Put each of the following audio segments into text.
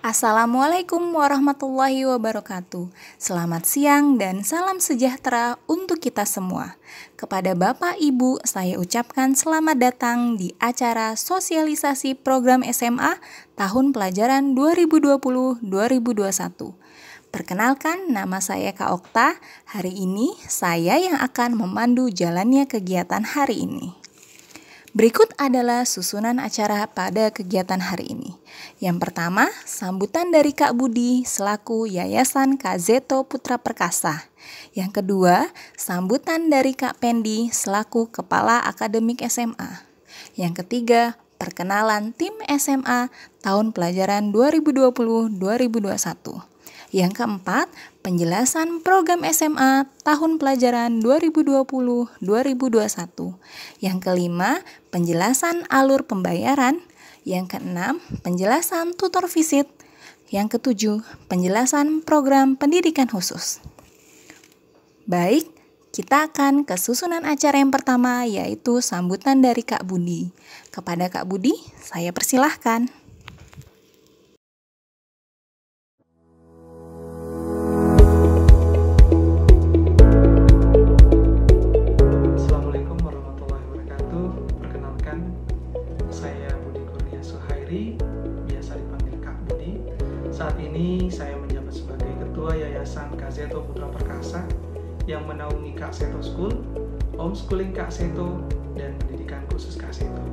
Assalamualaikum warahmatullahi wabarakatuh. Selamat siang dan salam sejahtera untuk kita semua. Kepada Bapak Ibu, saya ucapkan selamat datang di acara sosialisasi program SMA tahun pelajaran 2020-2021. Perkenalkan, nama saya Kak Okta. Hari ini saya yang akan memandu jalannya kegiatan hari ini. Berikut adalah susunan acara pada kegiatan hari ini. Yang pertama, sambutan dari Kak Budi selaku Yayasan Kak Zeto Putra Perkasa. Yang kedua, sambutan dari Kak Pendi selaku Kepala Akademik SMA. Yang ketiga, perkenalan tim SMA tahun pelajaran 2020-2021. Yang keempat, penjelasan program SMA tahun pelajaran 2020-2021. Yang kelima, penjelasan alur pembayaran. Yang keenam, penjelasan tutor visit. Yang ketujuh, penjelasan program pendidikan khusus. Baik, kita akan ke susunan acara yang pertama, yaitu sambutan dari Kak Budi. Kepada Kak Budi, saya persilahkan. Saat ini saya menjabat sebagai Ketua Yayasan Kak Zeto Putra Perkasa yang menaungi Kak Zeto School, Homeschooling Kak Zeto, dan Pendidikan Khusus Kak Zeto.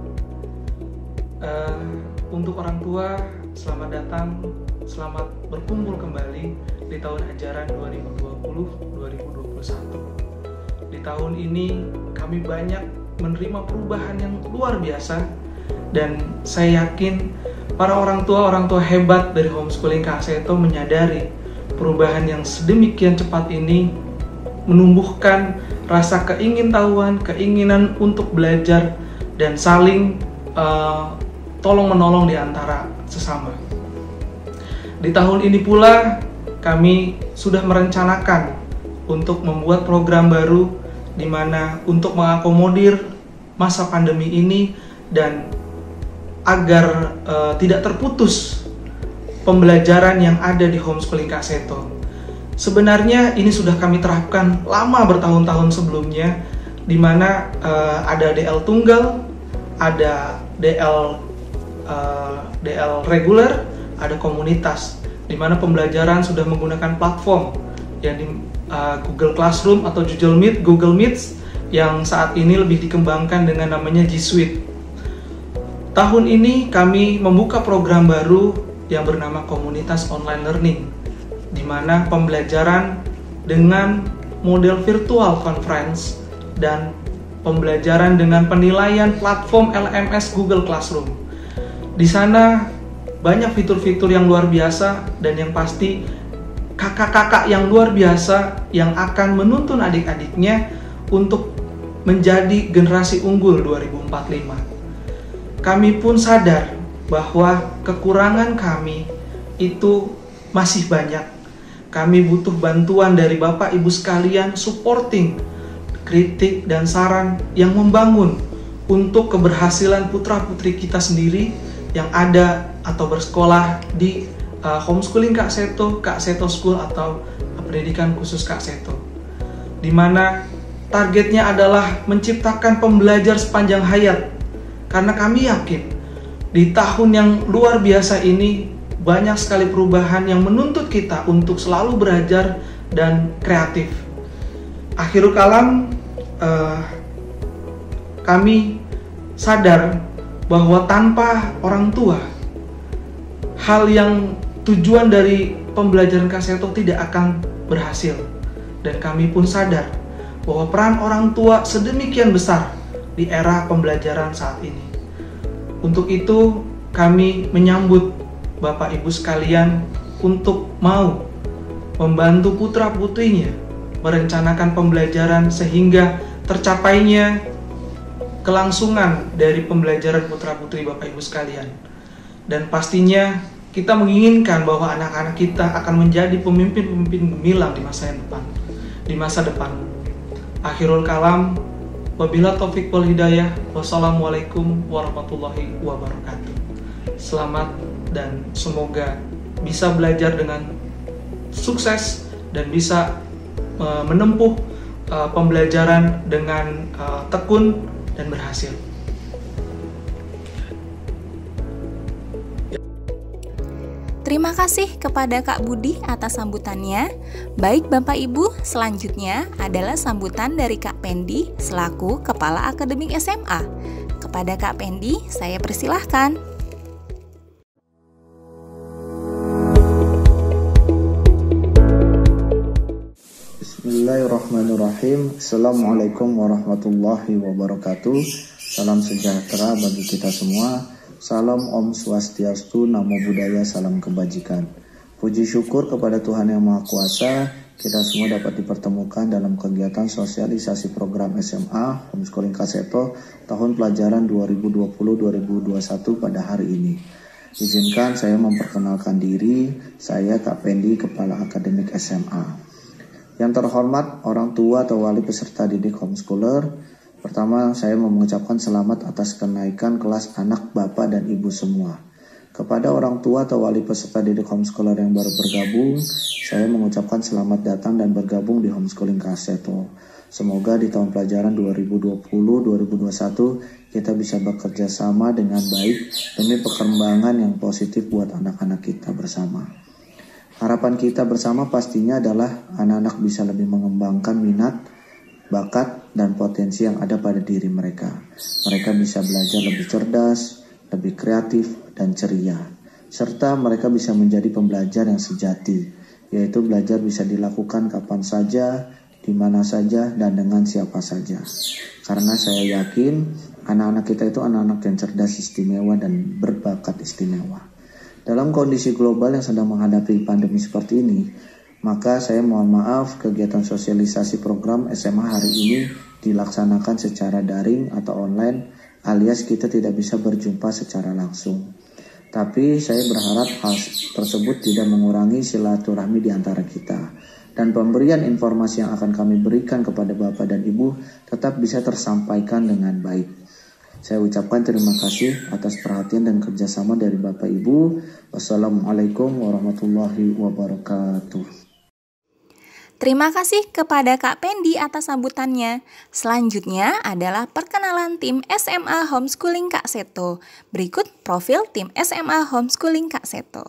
Untuk orang tua, selamat datang, selamat berkumpul kembali di tahun ajaran 2020-2021. Di tahun ini kami banyak menerima perubahan yang luar biasa dan saya yakin para orang tua hebat dari Homeschooling Kak Zeto menyadari perubahan yang sedemikian cepat ini menumbuhkan rasa keingintahuan, keinginan untuk belajar dan saling tolong-menolong di antara sesama. Di tahun ini pula kami sudah merencanakan untuk membuat program baru di mana untuk mengakomodir masa pandemi ini dan agar tidak terputus pembelajaran yang ada di Homeschooling Kak Zeto. Sebenarnya ini sudah kami terapkan lama bertahun-tahun sebelumnya, di mana ada DL tunggal, ada DL reguler, ada komunitas, di mana pembelajaran sudah menggunakan platform yang di Google Classroom atau Google Meet yang saat ini lebih dikembangkan dengan namanya G Suite. Tahun ini kami membuka program baru yang bernama Komunitas Online Learning, di mana pembelajaran dengan model virtual conference dan pembelajaran dengan penilaian platform LMS Google Classroom. Di sana banyak fitur-fitur yang luar biasa dan yang pasti kakak-kakak yang luar biasa yang akan menuntun adik-adiknya untuk menjadi generasi unggul 2045. Kami pun sadar bahwa kekurangan kami itu masih banyak. Kami butuh bantuan dari Bapak Ibu sekalian, supporting, kritik dan saran yang membangun untuk keberhasilan putra-putri kita sendiri yang ada atau bersekolah di Homeschooling Kak Zeto School atau Pendidikan Khusus Kak Zeto. Di mana targetnya adalah menciptakan pembelajar sepanjang hayat. Karena kami yakin di tahun yang luar biasa ini banyak sekali perubahan yang menuntut kita untuk selalu belajar dan kreatif. Akhirul kalam, kami sadar bahwa tanpa orang tua, hal yang tujuan dari pembelajaran Kak Zeto tidak akan berhasil. Dan kami pun sadar bahwa peran orang tua sedemikian besar di era pembelajaran saat ini. Untuk itu, kami menyambut Bapak Ibu sekalian untuk mau membantu putra-putrinya merencanakan pembelajaran sehingga tercapainya kelangsungan dari pembelajaran putra-putri Bapak Ibu sekalian. Dan pastinya kita menginginkan bahwa anak-anak kita akan menjadi pemimpin-pemimpin gemilang di masa depan. Akhirul kalam, wabillahi taufiq wal hidayah. Wassalamualaikum warahmatullahi wabarakatuh. Selamat dan semoga bisa belajar dengan sukses dan bisa menempuh pembelajaran dengan tekun dan berhasil. Terima kasih kepada Kak Budi atas sambutannya. Baik Bapak Ibu, selanjutnya adalah sambutan dari Kak Pendi selaku Kepala Akademik SMA. Kepada Kak Pendi, saya persilahkan. Bismillahirrahmanirrahim. Assalamualaikum warahmatullahi wabarakatuh. Salam sejahtera bagi kita semua. Salam Om Swastiastu, Namo Buddhaya, salam kebajikan. Puji syukur kepada Tuhan Yang Maha Kuasa, kita semua dapat dipertemukan dalam kegiatan sosialisasi program SMA Homeschooling Kak Seto tahun pelajaran 2020-2021 pada hari ini. Izinkan saya memperkenalkan diri, saya Kak Pendi, Kepala Akademik SMA. Yang terhormat orang tua atau wali peserta didik homeschooler, pertama, saya mengucapkan selamat atas kenaikan kelas anak Bapak dan Ibu semua. Kepada orang tua atau wali peserta didik homeschooler yang baru bergabung, saya mengucapkan selamat datang dan bergabung di Homeschooling Kak Seto. Semoga di tahun pelajaran 2020-2021 kita bisa bekerja sama dengan baik demi perkembangan yang positif buat anak-anak kita bersama. Harapan kita bersama pastinya adalah anak-anak bisa lebih mengembangkan minat, bakat, dan potensi yang ada pada diri mereka. Mereka bisa belajar lebih cerdas, lebih kreatif, dan ceria. Serta mereka bisa menjadi pembelajar yang sejati, yaitu belajar bisa dilakukan kapan saja, di mana saja, dan dengan siapa saja. Karena saya yakin anak-anak kita itu anak-anak yang cerdas istimewa dan berbakat istimewa. Dalam kondisi global yang sedang menghadapi pandemi seperti ini, maka saya mohon maaf kegiatan sosialisasi program SMA hari ini dilaksanakan secara daring atau online alias kita tidak bisa berjumpa secara langsung. Tapi saya berharap hal tersebut tidak mengurangi silaturahmi di antara kita. Dan pemberian informasi yang akan kami berikan kepada Bapak dan Ibu tetap bisa tersampaikan dengan baik. Saya ucapkan terima kasih atas perhatian dan kerjasama dari Bapak Ibu. Wassalamualaikum warahmatullahi wabarakatuh. Terima kasih kepada Kak Pendi atas sambutannya. Selanjutnya adalah perkenalan tim SMA Homeschooling Kak Seto. Berikut profil tim SMA Homeschooling Kak Seto.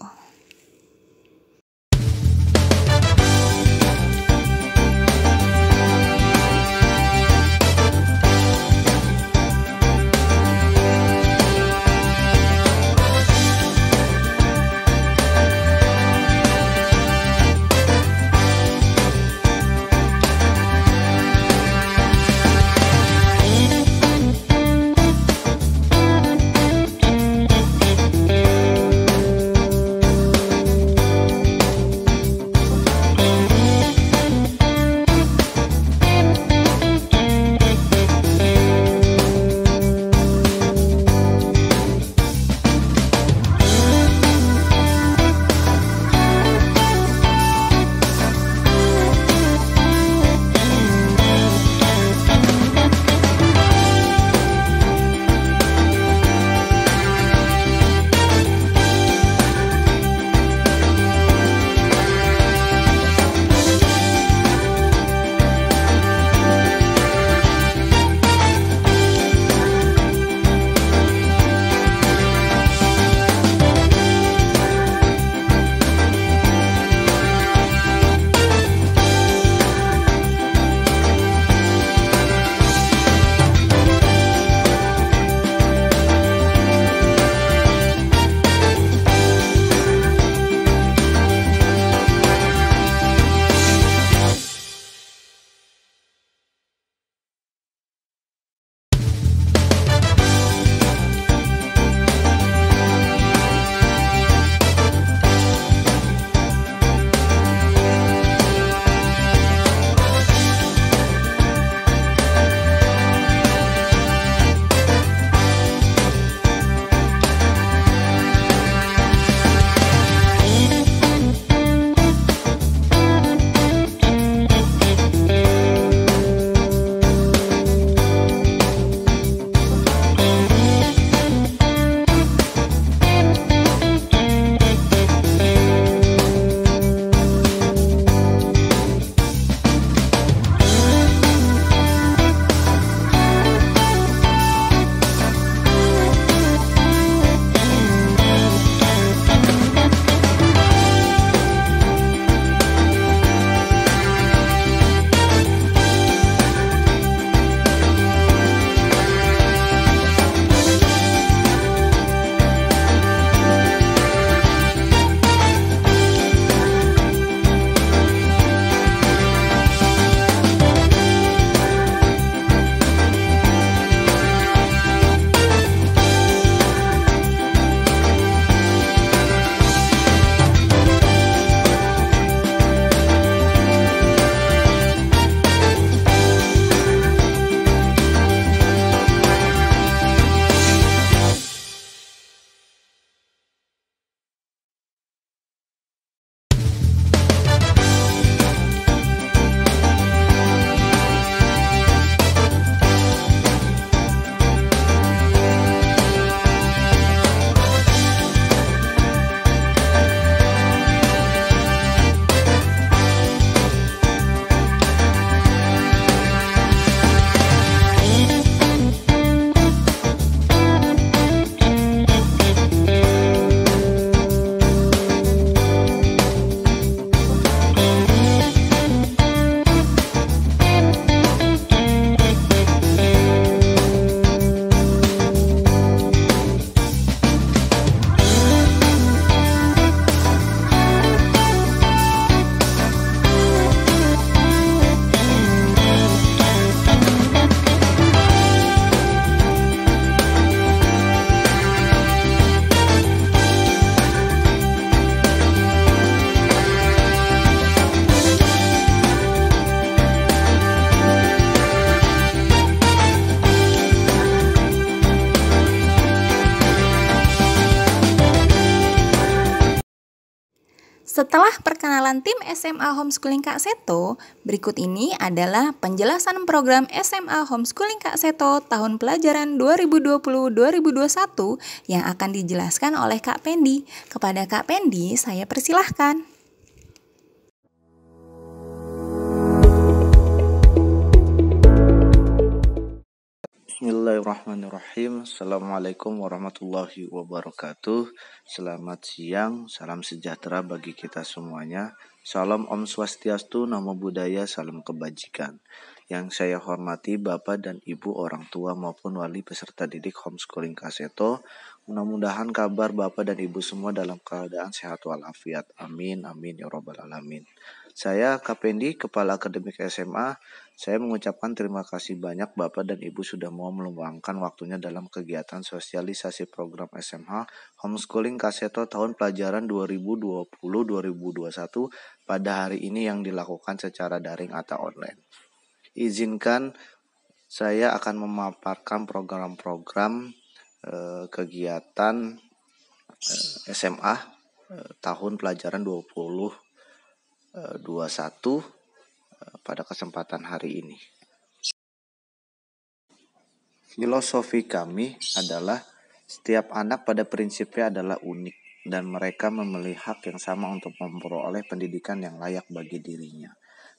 Setelah perkenalan tim SMA Homeschooling Kak Seto, berikut ini adalah penjelasan program SMA Homeschooling Kak Seto tahun pelajaran 2020-2021 yang akan dijelaskan oleh Kak Pendi. Kepada Kak Pendi, saya persilahkan. Bismillahirrahmanirrahim. Assalamualaikum warahmatullahi wabarakatuh. Selamat siang, salam sejahtera bagi kita semuanya. Salam Om Swastiastu, Namo Buddhaya, salam kebajikan. Yang saya hormati Bapak dan Ibu orang tua maupun wali peserta didik Homeschooling Kak Seto. Mudah-mudahan kabar Bapak dan Ibu semua dalam keadaan sehat walafiat. Amin, amin ya robbal alamin. Saya Kak Pendi, Kepala Akademik SMA. Saya mengucapkan terima kasih banyak Bapak dan Ibu sudah mau meluangkan waktunya dalam kegiatan sosialisasi program SMA Homeschooling Kak Seto tahun pelajaran 2020-2021 pada hari ini yang dilakukan secara daring atau online. Izinkan saya akan memaparkan program-program kegiatan SMA tahun pelajaran 2021 pada kesempatan hari ini. Filosofi kami adalah setiap anak pada prinsipnya adalah unik dan mereka memiliki hak yang sama untuk memperoleh pendidikan yang layak bagi dirinya.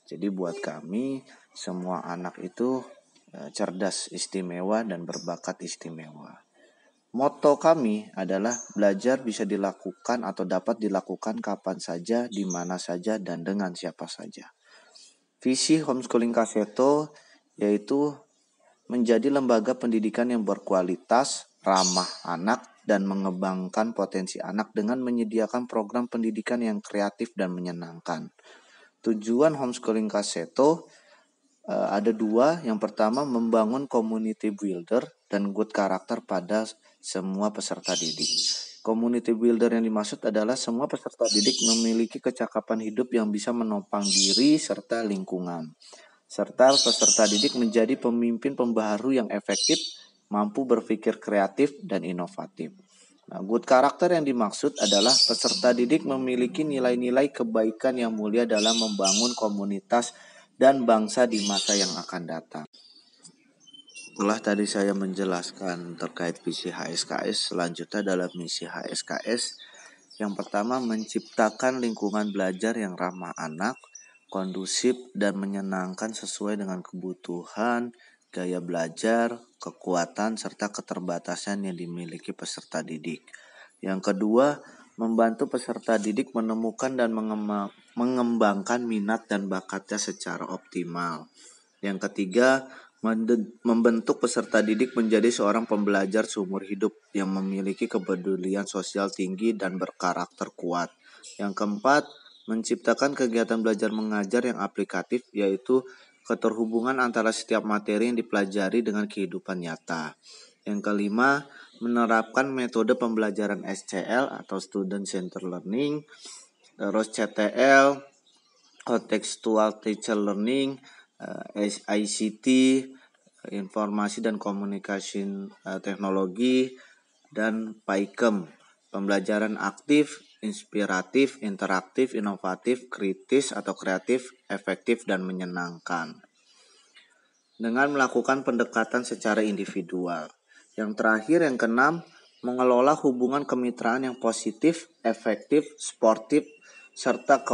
Jadi buat kami semua anak itu cerdas, istimewa dan berbakat istimewa. Moto kami adalah belajar bisa dilakukan atau dapat dilakukan kapan saja, di mana saja dan dengan siapa saja. Visi Homeschooling Kak Seto yaitu menjadi lembaga pendidikan yang berkualitas, ramah anak, dan mengembangkan potensi anak dengan menyediakan program pendidikan yang kreatif dan menyenangkan. Tujuan Homeschooling Kak Seto ada dua. Yang pertama, membangun community builder dan good karakter pada semua peserta didik. Community builder yang dimaksud adalah semua peserta didik memiliki kecakapan hidup yang bisa menopang diri serta lingkungan. Serta peserta didik menjadi pemimpin pembaharu yang efektif, mampu berpikir kreatif dan inovatif. Nah, good karakter yang dimaksud adalah peserta didik memiliki nilai-nilai kebaikan yang mulia dalam membangun komunitas dan bangsa di masa yang akan datang. Setelah tadi saya menjelaskan terkait visi HSKS, selanjutnya adalah misi HSKS. Yang pertama, menciptakan lingkungan belajar yang ramah anak, kondusif dan menyenangkan sesuai dengan kebutuhan, gaya belajar, kekuatan, serta keterbatasan yang dimiliki peserta didik. Yang kedua, membantu peserta didik menemukan dan mengembangkan minat dan bakatnya secara optimal. Yang ketiga, membentuk peserta didik menjadi seorang pembelajar seumur hidup yang memiliki kepedulian sosial tinggi dan berkarakter kuat. Yang keempat, menciptakan kegiatan belajar mengajar yang aplikatif, yaitu keterhubungan antara setiap materi yang dipelajari dengan kehidupan nyata. Yang kelima, menerapkan metode pembelajaran SCL atau Student Centered Learning, terus CTL, Contextual Teacher Learning, ICT, informasi dan komunikasi teknologi, dan PAIKEM, pembelajaran aktif, inspiratif, interaktif, inovatif, kritis atau kreatif, efektif dan menyenangkan. Dengan melakukan pendekatan secara individual. Yang terakhir, yang keenam, mengelola hubungan kemitraan yang positif, efektif, sportif, serta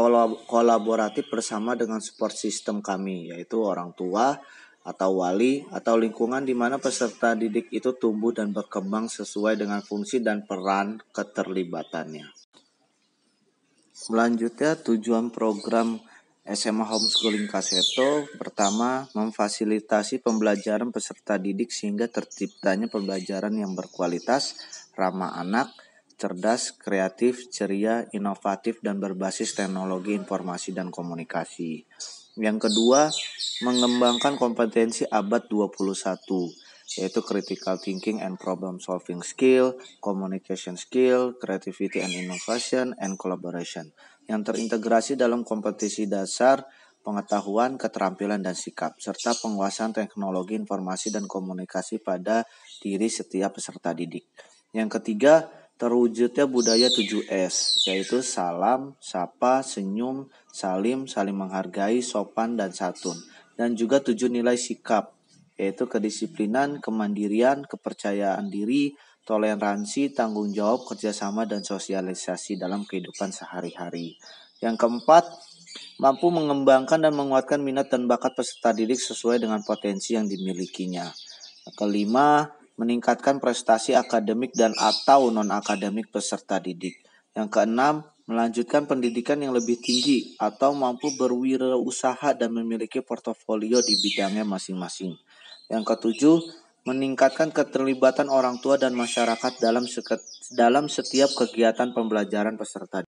kolaboratif bersama dengan support system kami, yaitu orang tua atau wali atau lingkungan di mana peserta didik itu tumbuh dan berkembang sesuai dengan fungsi dan peran keterlibatannya. Selanjutnya, tujuan program SMA Homeschooling Kak Seto pertama, memfasilitasi pembelajaran peserta didik sehingga terciptanya pembelajaran yang berkualitas, ramah anak, cerdas, kreatif, ceria, inovatif, dan berbasis teknologi informasi dan komunikasi. Yang kedua, mengembangkan kompetensi abad 21, yaitu critical thinking and problem solving skill, communication skill, creativity and innovation, and collaboration, yang terintegrasi dalam kompetisi dasar, pengetahuan, keterampilan, dan sikap, serta penguasaan teknologi informasi dan komunikasi pada diri setiap peserta didik. Yang ketiga, terwujudnya budaya 7S, yaitu salam, sapa, senyum, salim, saling menghargai, sopan, dan santun. Dan juga 7 nilai sikap, yaitu kedisiplinan, kemandirian, kepercayaan diri, toleransi, tanggung jawab, kerjasama, dan sosialisasi dalam kehidupan sehari-hari. Yang keempat, mampu mengembangkan dan menguatkan minat dan bakat peserta didik sesuai dengan potensi yang dimilikinya. Kelima, meningkatkan prestasi akademik dan atau non-akademik peserta didik. Yang keenam, melanjutkan pendidikan yang lebih tinggi atau mampu berwirausaha dan memiliki portofolio di bidangnya masing-masing. Yang ketujuh, meningkatkan keterlibatan orang tua dan masyarakat dalam setiap kegiatan pembelajaran peserta.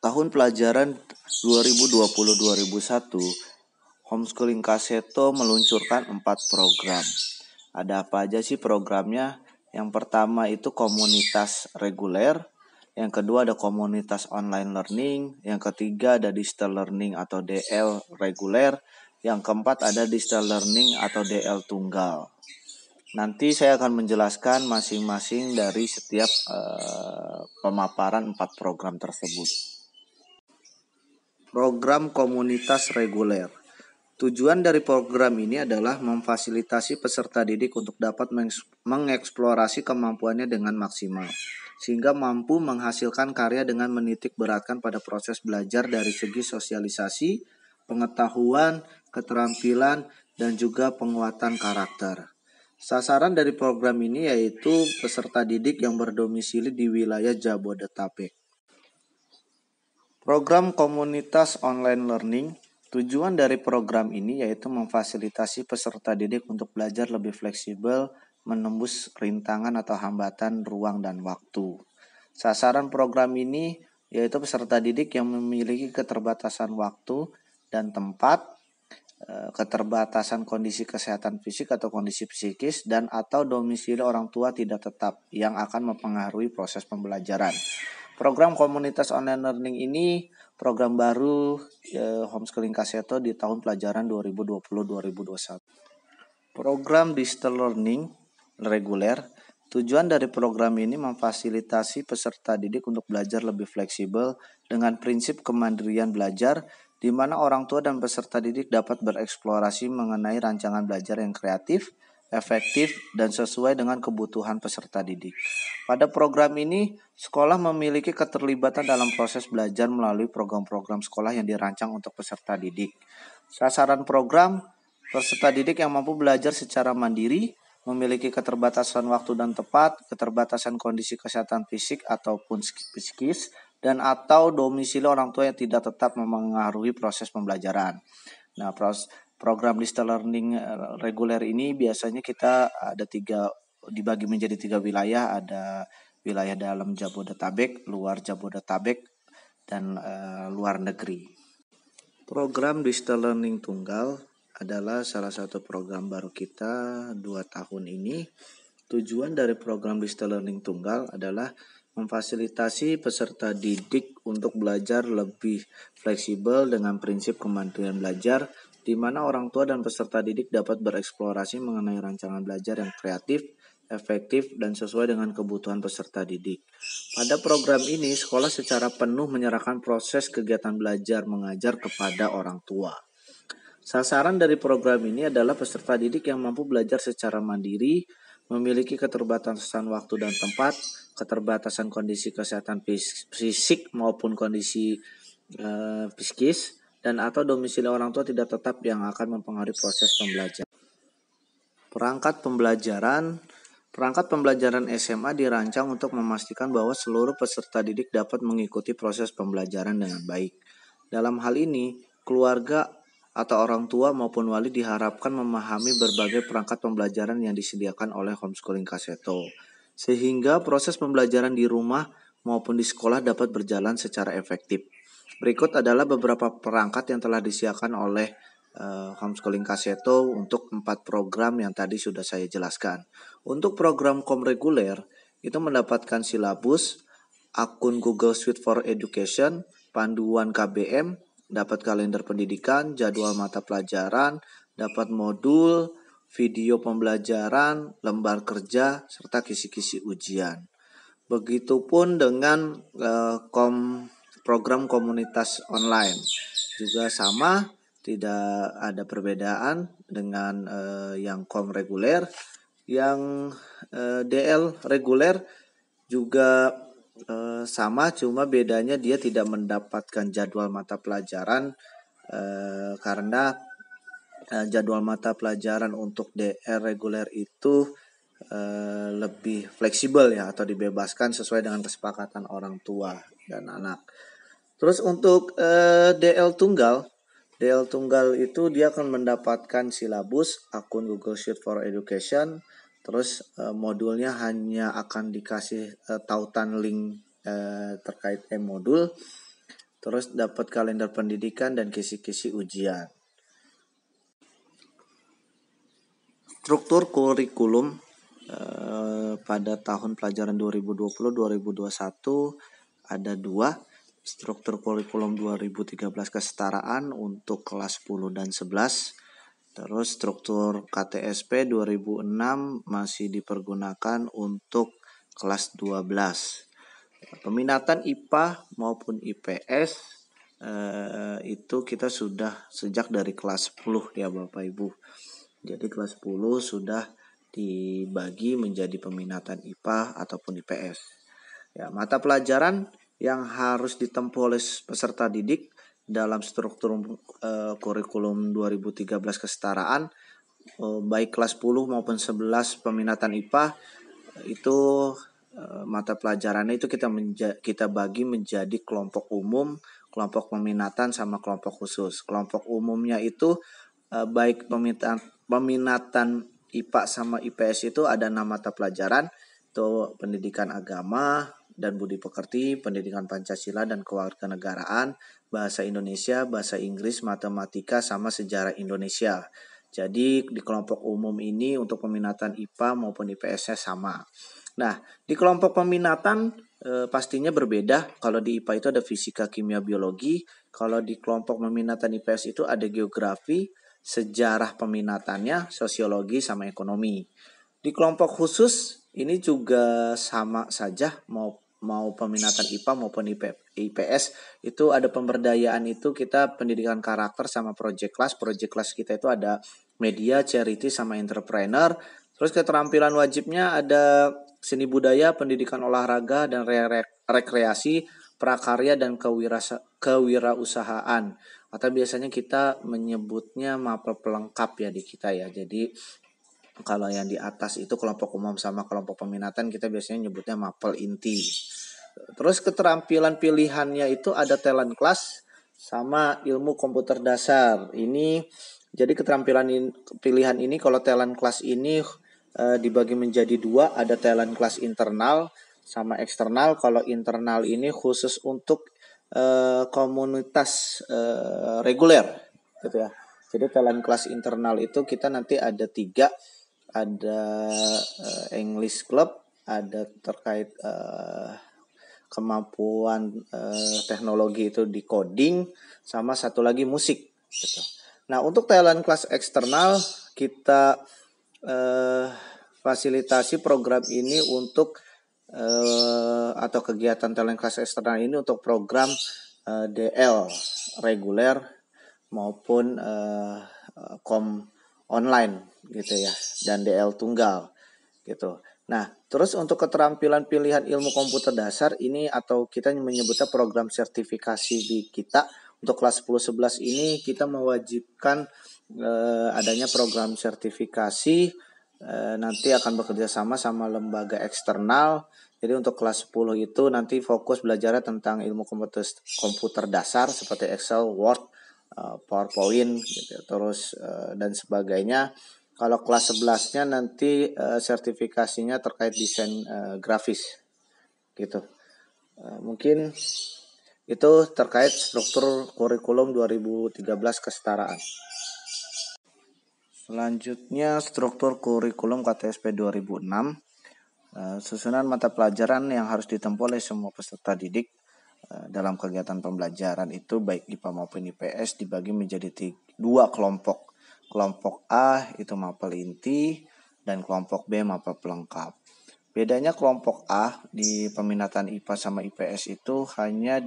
Tahun pelajaran 2020-2021, Homeschooling Kaseto meluncurkan 4 program. Ada apa aja sih programnya? Yang pertama itu komunitas reguler, yang kedua ada komunitas online learning, yang ketiga ada digital learning atau DL reguler, yang keempat ada digital learning atau DL tunggal. Nanti saya akan menjelaskan masing-masing dari setiap pemaparan 4 program tersebut. Program komunitas reguler. Tujuan dari program ini adalah memfasilitasi peserta didik untuk dapat mengeksplorasi kemampuannya dengan maksimal, sehingga mampu menghasilkan karya dengan menitik beratkan pada proses belajar dari segi sosialisasi, pengetahuan, keterampilan, dan juga penguatan karakter. Sasaran dari program ini yaitu peserta didik yang berdomisili di wilayah Jabodetabek. Program komunitas online learning. Tujuan dari program ini yaitu memfasilitasi peserta didik untuk belajar lebih fleksibel, menembus rintangan atau hambatan ruang dan waktu. Sasaran program ini yaitu peserta didik yang memiliki keterbatasan waktu dan tempat, keterbatasan kondisi kesehatan fisik atau kondisi psikis, dan atau domisili orang tua tidak tetap yang akan mempengaruhi proses pembelajaran. Program komunitas online learning ini program baru Homeschooling Kaseto di tahun pelajaran 2020-2021. Program digital learning reguler. Tujuan dari program ini memfasilitasi peserta didik untuk belajar lebih fleksibel dengan prinsip kemandirian belajar, di mana orang tua dan peserta didik dapat bereksplorasi mengenai rancangan belajar yang kreatif, efektif, dan sesuai dengan kebutuhan peserta didik. Pada program ini, sekolah memiliki keterlibatan dalam proses belajar melalui program-program sekolah yang dirancang untuk peserta didik. Sasaran program, peserta didik yang mampu belajar secara mandiri, memiliki keterbatasan waktu dan tempat, keterbatasan kondisi kesehatan fisik ataupun psikis, dan atau domisili orang tua yang tidak tetap memengaruhi proses pembelajaran. Nah, program digital learning reguler ini biasanya kita ada dibagi menjadi 3 wilayah, ada wilayah dalam Jabodetabek, luar Jabodetabek, dan luar negeri. Program digital learning tunggal adalah salah satu program baru kita 2 tahun ini. Tujuan dari program digital learning tunggal adalah memfasilitasi peserta didik untuk belajar lebih fleksibel dengan prinsip kemandirian belajar, di mana orang tua dan peserta didik dapat bereksplorasi mengenai rancangan belajar yang kreatif, efektif, dan sesuai dengan kebutuhan peserta didik. Pada program ini, sekolah secara penuh menyerahkan proses kegiatan belajar mengajar kepada orang tua. Sasaran dari program ini adalah peserta didik yang mampu belajar secara mandiri, memiliki keterbatasan waktu dan tempat, keterbatasan kondisi kesehatan fisik maupun kondisi psikis, dan atau domisili orang tua tidak tetap yang akan mempengaruhi proses pembelajaran. Perangkat pembelajaran SMA dirancang untuk memastikan bahwa seluruh peserta didik dapat mengikuti proses pembelajaran dengan baik. Dalam hal ini, keluarga atau orang tua maupun wali diharapkan memahami berbagai perangkat pembelajaran yang disediakan oleh Homeschooling Kaseto, sehingga proses pembelajaran di rumah maupun di sekolah dapat berjalan secara efektif. Berikut adalah beberapa perangkat yang telah disediakan oleh Homeschooling Kaseto untuk 4 program yang tadi sudah saya jelaskan. Untuk program reguler itu mendapatkan silabus, akun Google Suite for Education, panduan KBM, dapat kalender pendidikan, jadwal mata pelajaran, dapat modul, video pembelajaran, lembar kerja, serta kisi-kisi ujian. Begitupun dengan program komunitas online juga sama, tidak ada perbedaan dengan yang reguler. Yang DL reguler juga sama, cuma bedanya dia tidak mendapatkan jadwal mata pelajaran karena jadwal mata pelajaran untuk DL reguler itu lebih fleksibel ya, atau dibebaskan sesuai dengan kesepakatan orang tua dan anak. Terus untuk DL tunggal itu dia akan mendapatkan silabus, akun Google Sheet for Education, terus modulnya hanya akan dikasih tautan link terkait modul, terus dapat kalender pendidikan dan kisi-kisi ujian. Struktur kurikulum pada tahun pelajaran 2020-2021 ada 2. Struktur kurikulum 2013 kesetaraan untuk kelas 10 dan 11. Terus struktur KTSP 2006 masih dipergunakan untuk kelas 12. Peminatan IPA maupun IPS itu kita sudah sejak dari kelas 10 ya Bapak Ibu. Jadi kelas 10 sudah dibagi menjadi peminatan IPA ataupun IPS. Ya, mata pelajaran yang harus ditempuh oleh peserta didik dalam struktur kurikulum 2013 kesetaraan, baik kelas 10 maupun 11 peminatan IPA, itu mata pelajarannya itu kita bagi menjadi kelompok umum, kelompok peminatan, sama kelompok khusus. Kelompok umumnya itu baik peminatan IPA sama IPS itu ada 6 mata pelajaran, itu pendidikan agama dan budi pekerti, pendidikan Pancasila dan kewarganegaraan, bahasa Indonesia, bahasa Inggris, matematika, sama sejarah Indonesia. Jadi di kelompok umum ini untuk peminatan IPA maupun IPS-nya sama. Nah, di kelompok peminatan pastinya berbeda. Kalau di IPA itu ada fisika, kimia, biologi. Kalau di kelompok peminatan IPS itu ada geografi, sejarah peminatannya, sosiologi, sama ekonomi. Di kelompok khusus ini juga sama saja, mau peminatan IPA maupun IPS itu ada pemberdayaan, itu kita pendidikan karakter sama project class. Project class kita itu ada media, charity, sama entrepreneur. Terus keterampilan wajibnya ada seni budaya, pendidikan olahraga dan rekreasi, prakarya dan kewirausahaan. Atau biasanya kita menyebutnya mapel pelengkap ya di kita ya. Jadi kalau yang di atas itu kelompok umum sama kelompok peminatan, kita biasanya nyebutnya mapel inti. Terus keterampilan pilihannya itu ada talent class sama ilmu komputer dasar. Ini jadi keterampilan pilihan ini, kalau talent class ini dibagi menjadi 2, ada talent class internal sama eksternal. Kalau internal ini khusus untuk komunitas reguler gitu ya. Jadi talent class internal itu kita nanti ada 3, ada English Club, ada terkait kemampuan teknologi itu di coding, sama satu lagi musik gitu. Nah, untuk talent class eksternal kita fasilitasi program ini untuk atau kegiatan talent class eksternal ini untuk program DL reguler maupun online gitu ya, dan DL tunggal gitu. Nah, terus untuk keterampilan pilihan ilmu komputer dasar ini, atau kita menyebutnya program sertifikasi di kita, untuk kelas 10-11 ini kita mewajibkan adanya program sertifikasi, nanti akan bekerja sama lembaga eksternal. Jadi untuk kelas 10 itu nanti fokus belajar tentang ilmu komputer dasar seperti Excel, Word, PowerPoint gitu, terus dan sebagainya. Kalau kelas 11-nya nanti sertifikasinya terkait desain grafis gitu. Mungkin itu terkait struktur kurikulum 2013 kesetaraan. Selanjutnya struktur kurikulum KTSP 2006. Susunan mata pelajaran yang harus ditempuh oleh semua peserta didik dalam kegiatan pembelajaran itu baik IPA maupun IPS dibagi menjadi 2 kelompok. Kelompok A itu mapel inti dan kelompok B mapel pelengkap. Bedanya kelompok A di peminatan IPA sama IPS itu hanya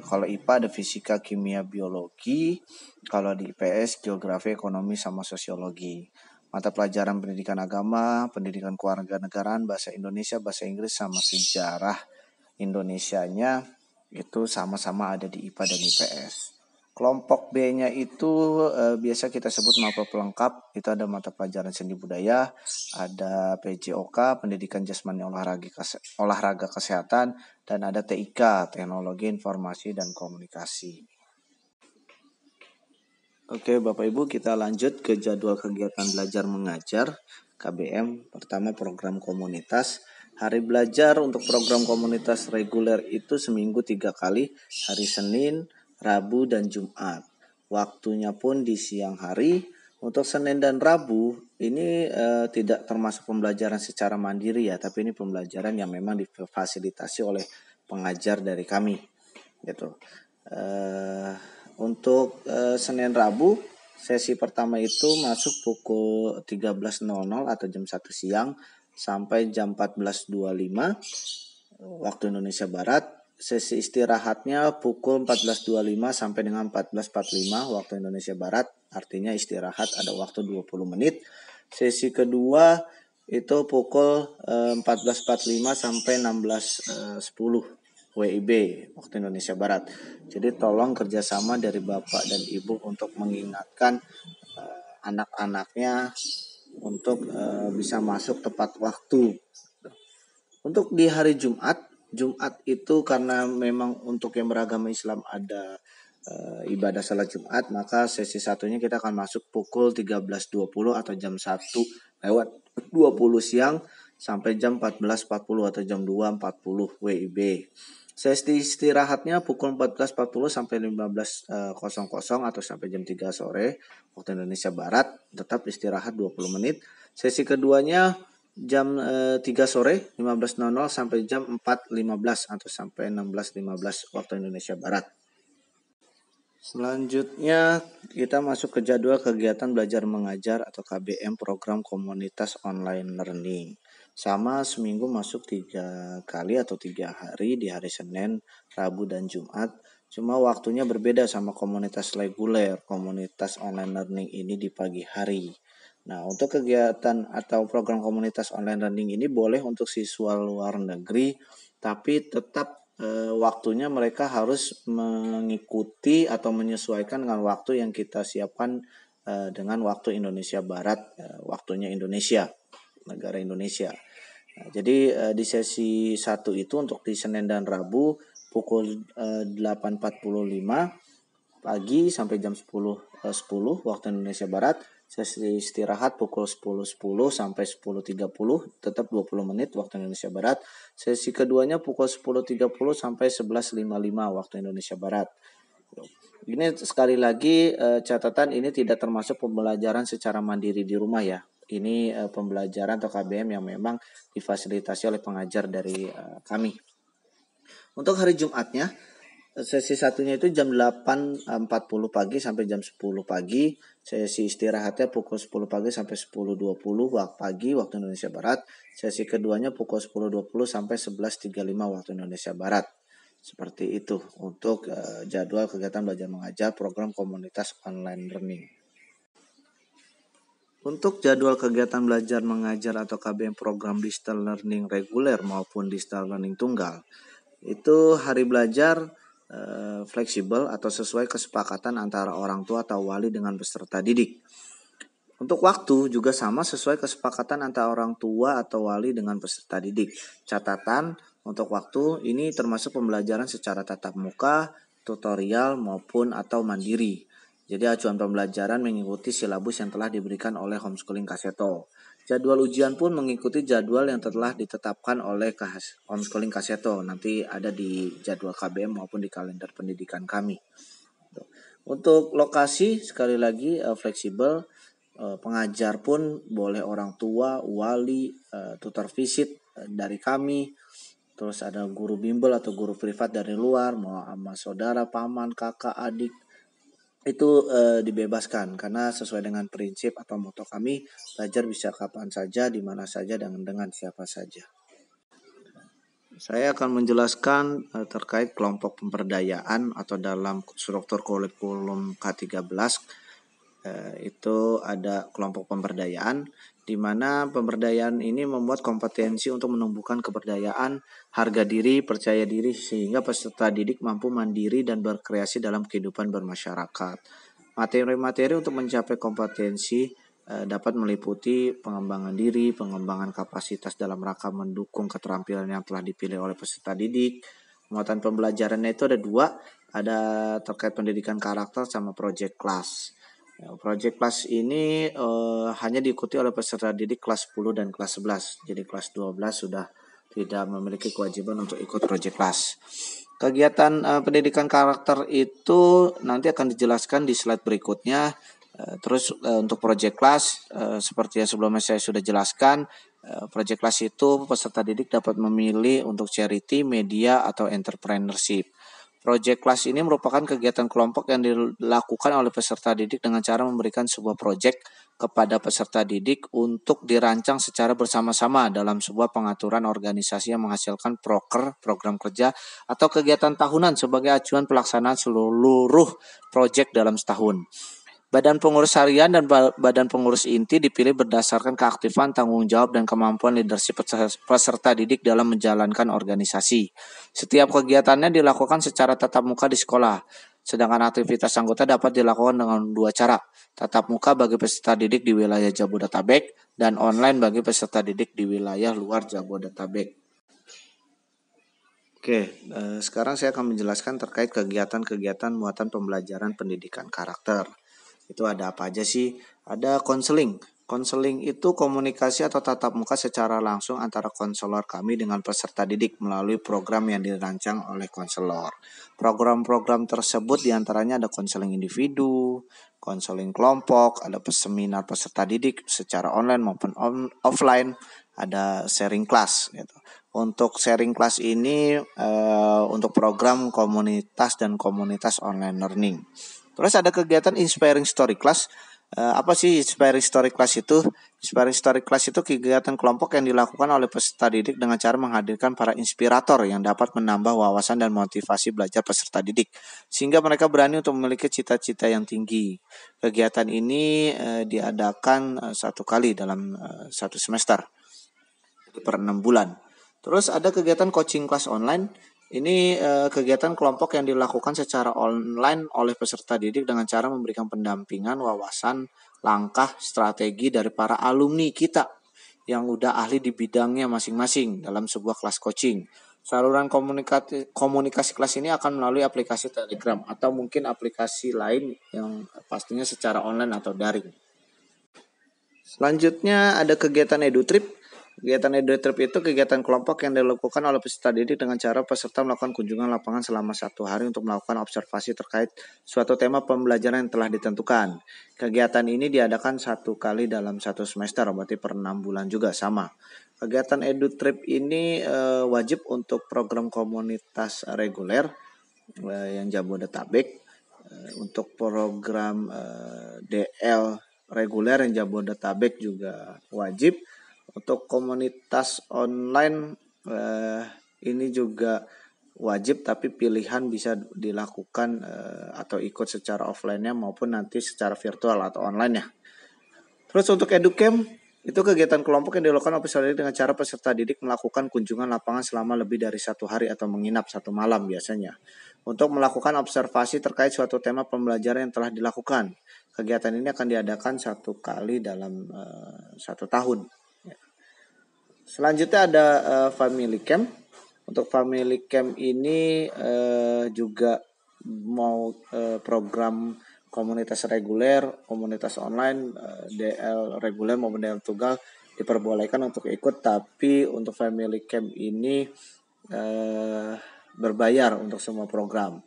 kalau IPA ada fisika, kimia, biologi, kalau di IPS geografi, ekonomi, sama sosiologi. Mata pelajaran pendidikan agama, pendidikan kewarganegaraan, bahasa Indonesia, bahasa Inggris, sama sejarah Indonesianya itu sama-sama ada di IPA dan IPS. Kelompok B-nya itu biasa kita sebut mapel pelengkap. Itu ada mata pelajaran seni budaya, ada PJOK, pendidikan jasmani olahraga kesehatan, dan ada TIK, teknologi informasi dan komunikasi. Oke, Bapak Ibu, kita lanjut ke jadwal kegiatan belajar mengajar KBM. Pertama, program komunitas. Hari belajar untuk program komunitas reguler itu seminggu 3 kali, hari Senin, Rabu, dan Jumat. Waktunya pun di siang hari. Untuk Senin dan Rabu ini tidak termasuk pembelajaran secara mandiri ya, tapi ini pembelajaran yang memang difasilitasi oleh pengajar dari kami, gitu. Untuk Senin Rabu sesi pertama itu masuk pukul 13.00 atau jam 1 siang sampai jam 14.25 waktu Indonesia Barat. Sesi istirahatnya pukul 14.25 sampai dengan 14.45 waktu Indonesia Barat. Artinya istirahat ada waktu 20 menit. Sesi kedua itu pukul 14.45 sampai 16.10 WIB waktu Indonesia Barat. Jadi tolong kerjasama dari Bapak dan Ibu untuk mengingatkan anak-anaknya untuk bisa masuk tepat waktu. Untuk di hari Jumat itu karena memang untuk yang beragama Islam ada ibadah salat Jumat, maka sesi satunya kita akan masuk pukul 13.20 atau jam 1 lewat 20 siang sampai jam 14.40 atau jam 2.40 WIB. Sesi istirahatnya pukul 14.40 sampai 15.00 atau sampai jam 3 sore waktu Indonesia Barat, tetap istirahat 20 menit. Sesi keduanya jam 3 sore 15.00 sampai jam 4.15 atau sampai 16.15 waktu Indonesia Barat. Selanjutnya kita masuk ke jadwal kegiatan belajar mengajar atau KBM program komunitas online learning. Sama seminggu masuk 3 kali atau 3 hari di hari Senin, Rabu, dan Jumat. Cuma waktunya berbeda sama komunitas reguler. Komunitas online learning ini di pagi hari. Nah, untuk kegiatan atau program komunitas online learning ini boleh untuk siswa luar negeri, tapi tetap waktunya mereka harus mengikuti atau menyesuaikan dengan waktu yang kita siapkan dengan waktu Indonesia Barat, waktunya Indonesia, negara Indonesia. Nah, jadi di sesi 1 itu untuk di Senin dan Rabu pukul 8.45 pagi sampai jam 10.10 waktu Indonesia Barat. Sesi istirahat pukul 10.10 sampai 10.30, tetap 20 menit waktu Indonesia Barat. Sesi keduanya pukul 10.30 sampai 11.55 waktu Indonesia Barat. Ini sekali lagi catatan, ini tidak termasuk pembelajaran secara mandiri di rumah ya. Ini pembelajaran atau KBM yang memang difasilitasi oleh pengajar dari kami. Untuk hari Jumatnya, sesi satunya itu jam 8.40 pagi sampai jam 10 pagi. Sesi istirahatnya pukul 10 pagi sampai 10.20 pagi waktu Indonesia Barat. Sesi keduanya pukul 10.20 sampai 11.35 waktu Indonesia Barat. Seperti itu untuk jadwal kegiatan belajar mengajar program komunitas online learning. Untuk jadwal kegiatan belajar mengajar atau KBM program digital learning reguler maupun digital learning tunggal, itu hari belajar fleksibel atau sesuai kesepakatan antara orang tua atau wali dengan peserta didik. Untuk waktu juga sama sesuai kesepakatan antara orang tua atau wali dengan peserta didik. Catatan untuk waktu ini termasuk pembelajaran secara tatap muka, tutorial maupun atau mandiri. Jadi acuan pembelajaran mengikuti silabus yang telah diberikan oleh Homeschooling Kaseto. Jadwal ujian pun mengikuti jadwal yang telah ditetapkan oleh Homeschooling Kaseto. Nanti ada di jadwal KBM maupun di kalender pendidikan kami. Untuk lokasi sekali lagi fleksibel. Pengajar pun boleh orang tua, wali, tutor visit dari kami. Terus ada guru bimbel atau guru privat dari luar, mau sama saudara, paman, kakak, adik, itu dibebaskan karena sesuai dengan prinsip atau moto kami, belajar bisa kapan saja, di mana saja, dengan siapa saja. Saya akan menjelaskan terkait kelompok pemberdayaan atau dalam struktur kurikulum K13 itu ada kelompok pemberdayaan, di mana pemberdayaan ini membuat kompetensi untuk menumbuhkan keberdayaan, harga diri, percaya diri sehingga peserta didik mampu mandiri dan berkreasi dalam kehidupan bermasyarakat. Materi-materi untuk mencapai kompetensi dapat meliputi pengembangan diri, pengembangan kapasitas dalam rangka mendukung keterampilan yang telah dipilih oleh peserta didik. Muatan pembelajarannya itu ada 2, ada terkait pendidikan karakter sama project class. Project class ini hanya diikuti oleh peserta didik kelas 10 dan kelas 11. Jadi kelas 12 sudah tidak memiliki kewajiban untuk ikut project class. Kegiatan pendidikan karakter itu nanti akan dijelaskan di slide berikutnya. Terus untuk project class seperti yang sebelumnya saya sudah jelaskan, project class itu peserta didik dapat memilih untuk charity, media, atau entrepreneurship. Project class ini merupakan kegiatan kelompok yang dilakukan oleh peserta didik dengan cara memberikan sebuah project kepada peserta didik untuk dirancang secara bersama-sama dalam sebuah pengaturan organisasi yang menghasilkan program kerja atau kegiatan tahunan sebagai acuan pelaksanaan seluruh project dalam setahun. Badan pengurus harian dan badan pengurus inti dipilih berdasarkan keaktifan, tanggung jawab, dan kemampuan leadership peserta didik dalam menjalankan organisasi. Setiap kegiatannya dilakukan secara tatap muka di sekolah, sedangkan aktivitas anggota dapat dilakukan dengan 2 cara, tatap muka bagi peserta didik di wilayah Jabodetabek dan online bagi peserta didik di wilayah luar Jabodetabek. Oke, sekarang saya akan menjelaskan terkait kegiatan-kegiatan muatan pembelajaran pendidikan karakter. Itu ada apa aja sih? Ada konseling. Konseling itu komunikasi atau tatap muka secara langsung antara konselor kami dengan peserta didik melalui program yang dirancang oleh konselor. Program-program tersebut diantaranya ada konseling individu, konseling kelompok, ada seminar peserta didik secara online maupun offline, ada sharing class gitu. Untuk sharing class ini untuk program komunitas dan komunitas online learning. Terus ada kegiatan Inspiring Story Class. Apa sih Inspiring Story Class itu? Inspiring Story Class itu kegiatan kelompok yang dilakukan oleh peserta didik dengan cara menghadirkan para inspirator yang dapat menambah wawasan dan motivasi belajar peserta didik, sehingga mereka berani untuk memiliki cita-cita yang tinggi. Kegiatan ini diadakan 1 kali dalam 1 semester, per 6 bulan. Terus ada kegiatan coaching class online. Ini kegiatan kelompok yang dilakukan secara online oleh peserta didik dengan cara memberikan pendampingan, wawasan, langkah, strategi dari para alumni kita yang udah ahli di bidangnya masing-masing dalam sebuah kelas coaching. Saluran komunikasi kelas ini akan melalui aplikasi Telegram atau mungkin aplikasi lain yang pastinya secara online atau daring. Selanjutnya ada kegiatan EduTrip. Kegiatan EduTrip itu kegiatan kelompok yang dilakukan oleh peserta didik dengan cara peserta melakukan kunjungan lapangan selama 1 hari untuk melakukan observasi terkait suatu tema pembelajaran yang telah ditentukan. Kegiatan ini diadakan 1 kali dalam 1 semester, berarti per 6 bulan juga sama. Kegiatan EduTrip ini wajib untuk program komunitas reguler yang Jabodetabek, untuk program DL reguler yang Jabodetabek juga wajib. Untuk komunitas online ini juga wajib, tapi pilihan bisa dilakukan atau ikut secara offline-nya maupun nanti secara virtual atau online ya. Terus untuk EduCamp itu kegiatan kelompok yang dilakukan oleh peserta didik dengan cara peserta didik melakukan kunjungan lapangan selama lebih dari 1 hari atau menginap 1 malam biasanya untuk melakukan observasi terkait suatu tema pembelajaran yang telah dilakukan. Kegiatan ini akan diadakan 1 kali dalam 1 tahun. Selanjutnya ada Family Camp. Untuk Family Camp ini juga mau program komunitas reguler, komunitas online, DL reguler maupun DL tunggal diperbolehkan untuk ikut, tapi untuk Family Camp ini berbayar untuk semua program.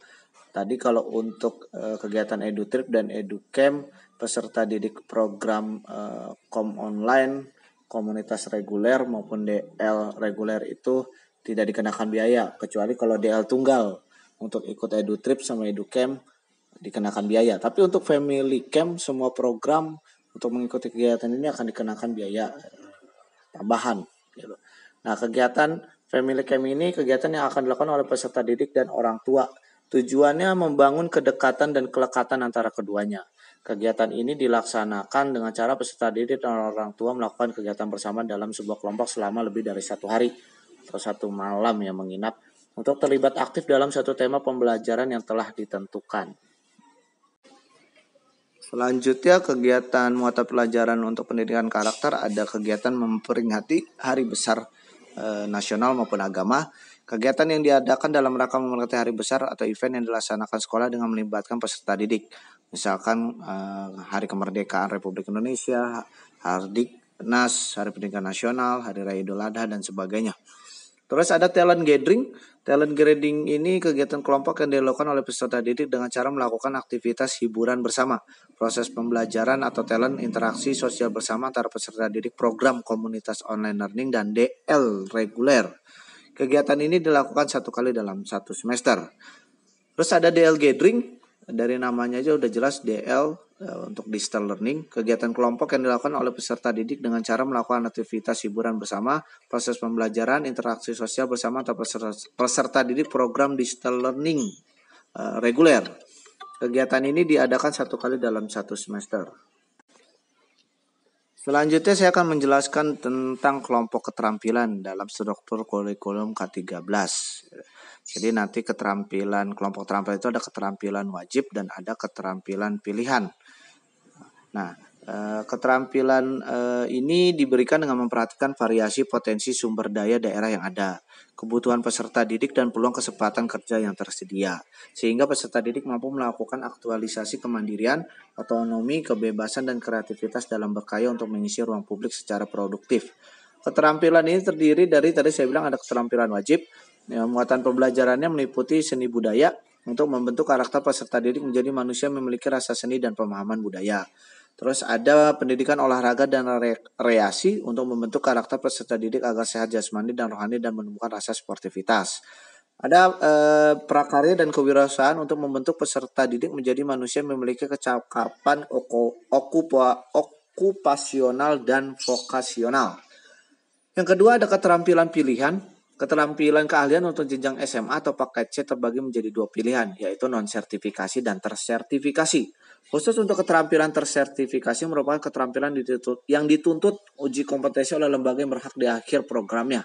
Tadi kalau untuk kegiatan EduTrip dan EduCamp, peserta didik program Kom online, komunitas reguler maupun DL reguler itu tidak dikenakan biaya, kecuali kalau DL tunggal untuk ikut EduTrip sama EduCamp dikenakan biaya. Tapi untuk family camp semua program untuk mengikuti kegiatan ini akan dikenakan biaya tambahan gitu. Nah, kegiatan family camp ini kegiatan yang akan dilakukan oleh peserta didik dan orang tua. Tujuannya membangun kedekatan dan kelekatan antara keduanya. Kegiatan ini dilaksanakan dengan cara peserta didik dan orang tua melakukan kegiatan bersama dalam sebuah kelompok selama lebih dari 1 hari atau 1 malam yang menginap untuk terlibat aktif dalam satu tema pembelajaran yang telah ditentukan. Selanjutnya kegiatan mata pelajaran untuk pendidikan karakter ada kegiatan memperingati hari besar nasional maupun agama. Kegiatan yang diadakan dalam rangka memperingati hari besar atau event yang dilaksanakan sekolah dengan melibatkan peserta didik. Misalkan Hari Kemerdekaan Republik Indonesia, Hardiknas, Hari Pendidikan Nasional, Hari Raya Idul Adha dan sebagainya. Terus ada talent gathering. Talent gathering ini kegiatan kelompok yang dilakukan oleh peserta didik dengan cara melakukan aktivitas hiburan bersama. Proses pembelajaran atau talent interaksi sosial bersama antara peserta didik program komunitas online learning dan DL reguler. Kegiatan ini dilakukan 1 kali dalam 1 semester. Terus ada DL gathering. Dari namanya aja udah jelas DL untuk digital learning. Kegiatan kelompok yang dilakukan oleh peserta didik dengan cara melakukan aktivitas hiburan bersama, proses pembelajaran, interaksi sosial bersama atau peserta didik program digital learning reguler. Kegiatan ini diadakan 1 kali dalam 1 semester. Selanjutnya saya akan menjelaskan tentang kelompok keterampilan dalam struktur kurikulum K13. Jadi nanti keterampilan kelompok keterampilan itu ada keterampilan wajib dan ada keterampilan pilihan. Nah, keterampilan ini diberikan dengan memperhatikan variasi potensi sumber daya daerah yang ada, kebutuhan peserta didik dan peluang kesempatan kerja yang tersedia, sehingga peserta didik mampu melakukan aktualisasi kemandirian, otonomi, kebebasan dan kreativitas dalam berkarya untuk mengisi ruang publik secara produktif. Keterampilan ini terdiri dari tadi saya bilang ada keterampilan wajib. Muatan pembelajarannya meliputi seni budaya untuk membentuk karakter peserta didik menjadi manusia yang memiliki rasa seni dan pemahaman budaya. Terus ada pendidikan olahraga dan rekreasi untuk membentuk karakter peserta didik agar sehat jasmani dan rohani dan menumbuhkan rasa sportivitas. Ada prakarya dan kewirausahaan untuk membentuk peserta didik menjadi manusia yang memiliki kecakapan okupasional dan vokasional. Yang kedua ada keterampilan pilihan. Keterampilan keahlian untuk jenjang SMA atau paket C terbagi menjadi 2 pilihan, yaitu non-sertifikasi dan tersertifikasi. Khusus untuk keterampilan tersertifikasi merupakan keterampilan yang dituntut uji kompetensi oleh lembaga yang berhak di akhir programnya.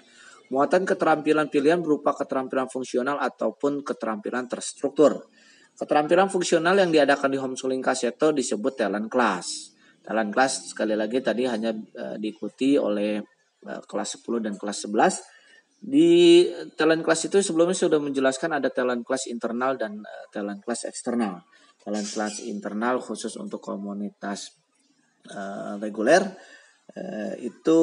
Muatan keterampilan pilihan berupa keterampilan fungsional ataupun keterampilan terstruktur. Keterampilan fungsional yang diadakan di homeschooling Kaseto disebut talent class. Talent class sekali lagi tadi hanya diikuti oleh kelas 10 dan kelas 11. Di talent class itu sebelumnya sudah menjelaskan ada talent class internal dan talent class eksternal. Talent class internal khusus untuk komunitas reguler itu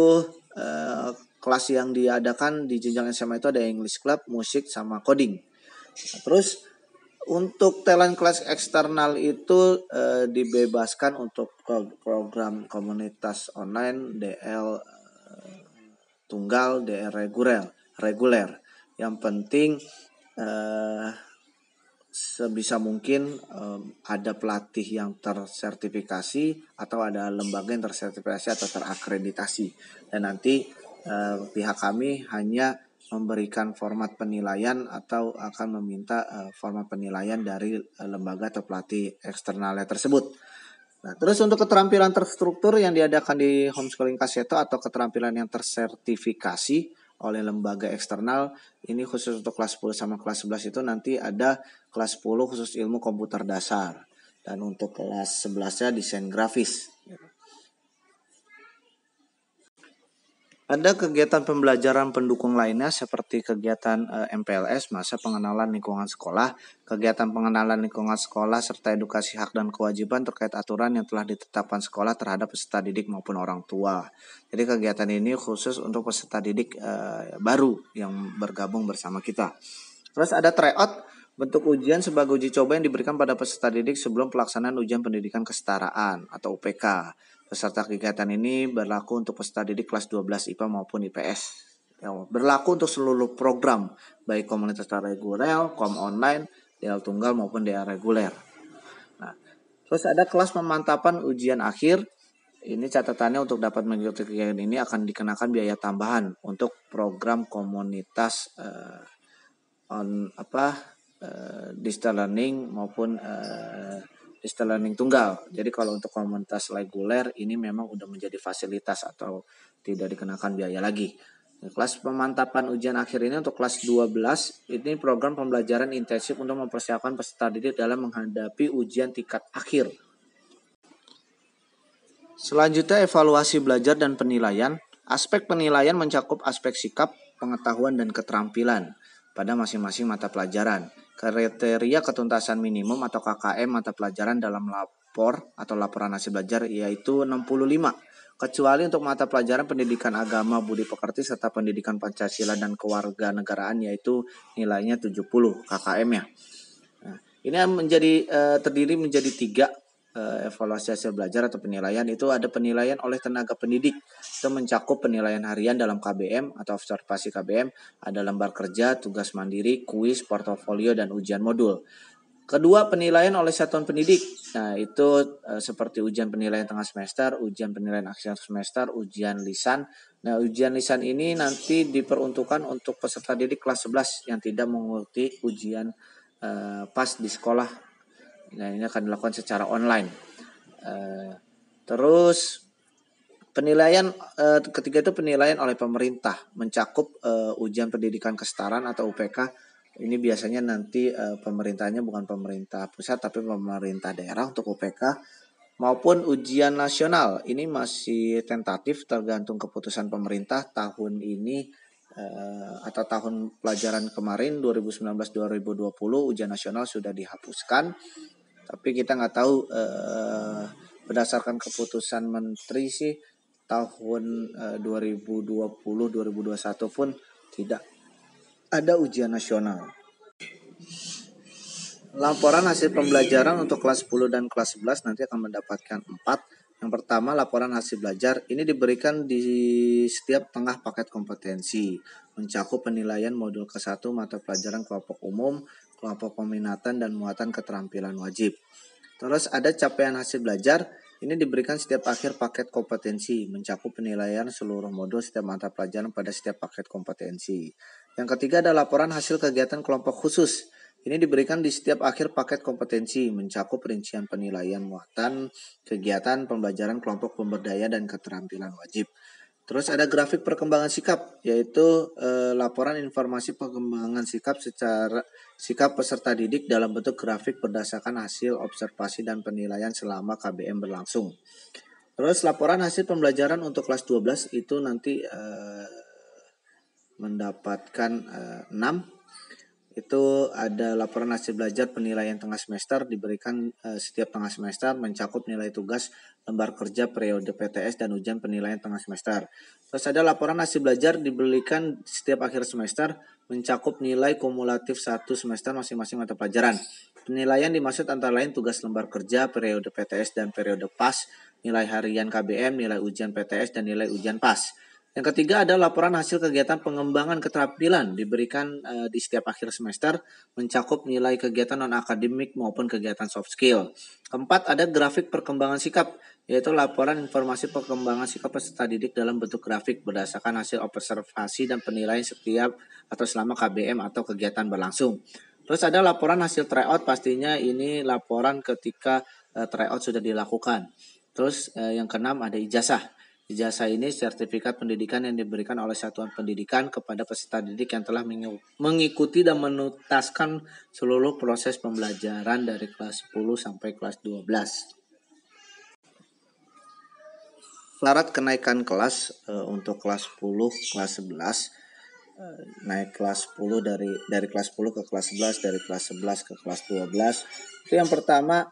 kelas yang diadakan di jenjang SMA itu ada English Club, musik sama coding. Terus untuk talent class eksternal itu dibebaskan untuk program komunitas online DL tunggal, DR reguler. Yang penting sebisa mungkin ada pelatih yang tersertifikasi atau ada lembaga yang tersertifikasi atau terakreditasi. Dan nanti pihak kami hanya memberikan format penilaian atau akan meminta format penilaian dari lembaga atau pelatih eksternalnya tersebut. Nah, terus untuk keterampilan terstruktur yang diadakan di homeschooling Kaseto atau keterampilan yang tersertifikasi oleh lembaga eksternal, ini khusus untuk kelas 10 sama kelas 11 itu nanti ada kelas 10 khusus ilmu komputer dasar. Dan untuk kelas 11-nya desain grafis. Ada kegiatan pembelajaran pendukung lainnya seperti kegiatan MPLS, masa pengenalan lingkungan sekolah, kegiatan pengenalan lingkungan sekolah serta edukasi hak dan kewajiban terkait aturan yang telah ditetapkan sekolah terhadap peserta didik maupun orang tua. Jadi kegiatan ini khusus untuk peserta didik baru yang bergabung bersama kita. Terus ada tryout, bentuk ujian sebagai uji coba yang diberikan pada peserta didik sebelum pelaksanaan ujian pendidikan kesetaraan atau UPK. Peserta kegiatan ini berlaku untuk peserta didik kelas 12 IPA maupun IPS. Berlaku untuk seluruh program, baik komunitas reguler, kom online, DL tunggal maupun DL reguler. Terus ada kelas pemantapan ujian akhir. Ini catatannya untuk dapat mengikuti kegiatan ini akan dikenakan biaya tambahan untuk program komunitas distance learning maupun distance learning tunggal. Jadi kalau untuk komunitas reguler ini memang udah menjadi fasilitas atau tidak dikenakan biaya lagi. Kelas pemantapan ujian akhir ini untuk kelas 12, ini program pembelajaran intensif untuk mempersiapkan peserta didik dalam menghadapi ujian tingkat akhir. Selanjutnya evaluasi belajar dan penilaian. Aspek penilaian mencakup aspek sikap, pengetahuan, dan keterampilan pada masing-masing mata pelajaran. Kriteria ketuntasan minimum atau KKM mata pelajaran dalam lapor atau laporan hasil belajar yaitu 65. Kecuali untuk mata pelajaran pendidikan agama, budi pekerti, serta pendidikan Pancasila dan kewarganegaraan yaitu nilainya 70 KKM-nya. Nah, ini terdiri menjadi 3 evaluasi hasil belajar atau penilaian. Itu ada penilaian oleh tenaga pendidik, itu mencakup penilaian harian dalam KBM atau observasi KBM, ada lembar kerja, tugas mandiri, kuis, portofolio, dan ujian modul. Kedua, penilaian oleh satuan pendidik. Nah, itu seperti ujian penilaian tengah semester, ujian penilaian akhir semester, ujian lisan. Nah, ujian lisan ini nanti diperuntukkan untuk peserta didik kelas 11 yang tidak mengikuti ujian PAS di sekolah. Nah, ini akan dilakukan secara online. Terus penilaian ketiga itu penilaian oleh pemerintah, mencakup ujian pendidikan kesetaraan atau UPK. Ini biasanya nanti pemerintahnya bukan pemerintah pusat tapi pemerintah daerah untuk UPK, maupun ujian nasional. Ini masih tentatif tergantung keputusan pemerintah tahun ini atau tahun pelajaran kemarin 2019-2020 ujian nasional sudah dihapuskan. Tapi kita nggak tahu berdasarkan keputusan menteri sih tahun 2020-2021 pun tidak ada ujian nasional. Laporan hasil pembelajaran untuk kelas 10 dan kelas 11 nanti akan mendapatkan 4. Yang pertama, laporan hasil belajar ini diberikan di setiap tengah paket kompetensi, mencakup penilaian modul ke-1 mata pelajaran kelompok umum, kelompok peminatan, dan muatan keterampilan wajib. Terus ada capaian hasil belajar, ini diberikan setiap akhir paket kompetensi, mencakup penilaian seluruh modul setiap mata pelajaran pada setiap paket kompetensi. Yang ketiga ada laporan hasil kegiatan kelompok khusus. Ini diberikan di setiap akhir paket kompetensi, mencakup rincian penilaian muatan kegiatan pembelajaran kelompok pemberdaya dan keterampilan wajib. Terus ada grafik perkembangan sikap, yaitu laporan informasi perkembangan sikap peserta didik dalam bentuk grafik berdasarkan hasil observasi dan penilaian selama KBM berlangsung. Terus laporan hasil pembelajaran untuk kelas 12 itu nanti mendapatkan 6. Itu ada laporan hasil belajar penilaian tengah semester diberikan setiap tengah semester, mencakup nilai tugas, lembar kerja, periode PTS, dan ujian penilaian tengah semester. Terus ada laporan hasil belajar diberikan setiap akhir semester, mencakup nilai kumulatif 1 semester masing-masing mata pelajaran. Penilaian dimaksud antara lain tugas lembar kerja, periode PTS, dan periode PAS, nilai harian KBM, nilai ujian PTS, dan nilai ujian PAS. Yang ketiga ada laporan hasil kegiatan pengembangan keterampilan diberikan di setiap akhir semester, mencakup nilai kegiatan non-akademik maupun kegiatan soft skill. Keempat ada grafik perkembangan sikap, yaitu laporan informasi perkembangan sikap peserta didik dalam bentuk grafik berdasarkan hasil observasi dan penilaian setiap atau selama KBM atau kegiatan berlangsung. Terus ada laporan hasil tryout, pastinya ini laporan ketika tryout sudah dilakukan. Terus yang keenam ada ijazah. Ijazah ini sertifikat pendidikan yang diberikan oleh satuan pendidikan kepada peserta didik yang telah mengikuti dan menuntaskan seluruh proses pembelajaran dari kelas 10 sampai kelas 12. Syarat kenaikan kelas untuk kelas 10, kelas 11, naik kelas 10 dari kelas 10 ke kelas 11, dari kelas 11 ke kelas 12. Itu yang pertama,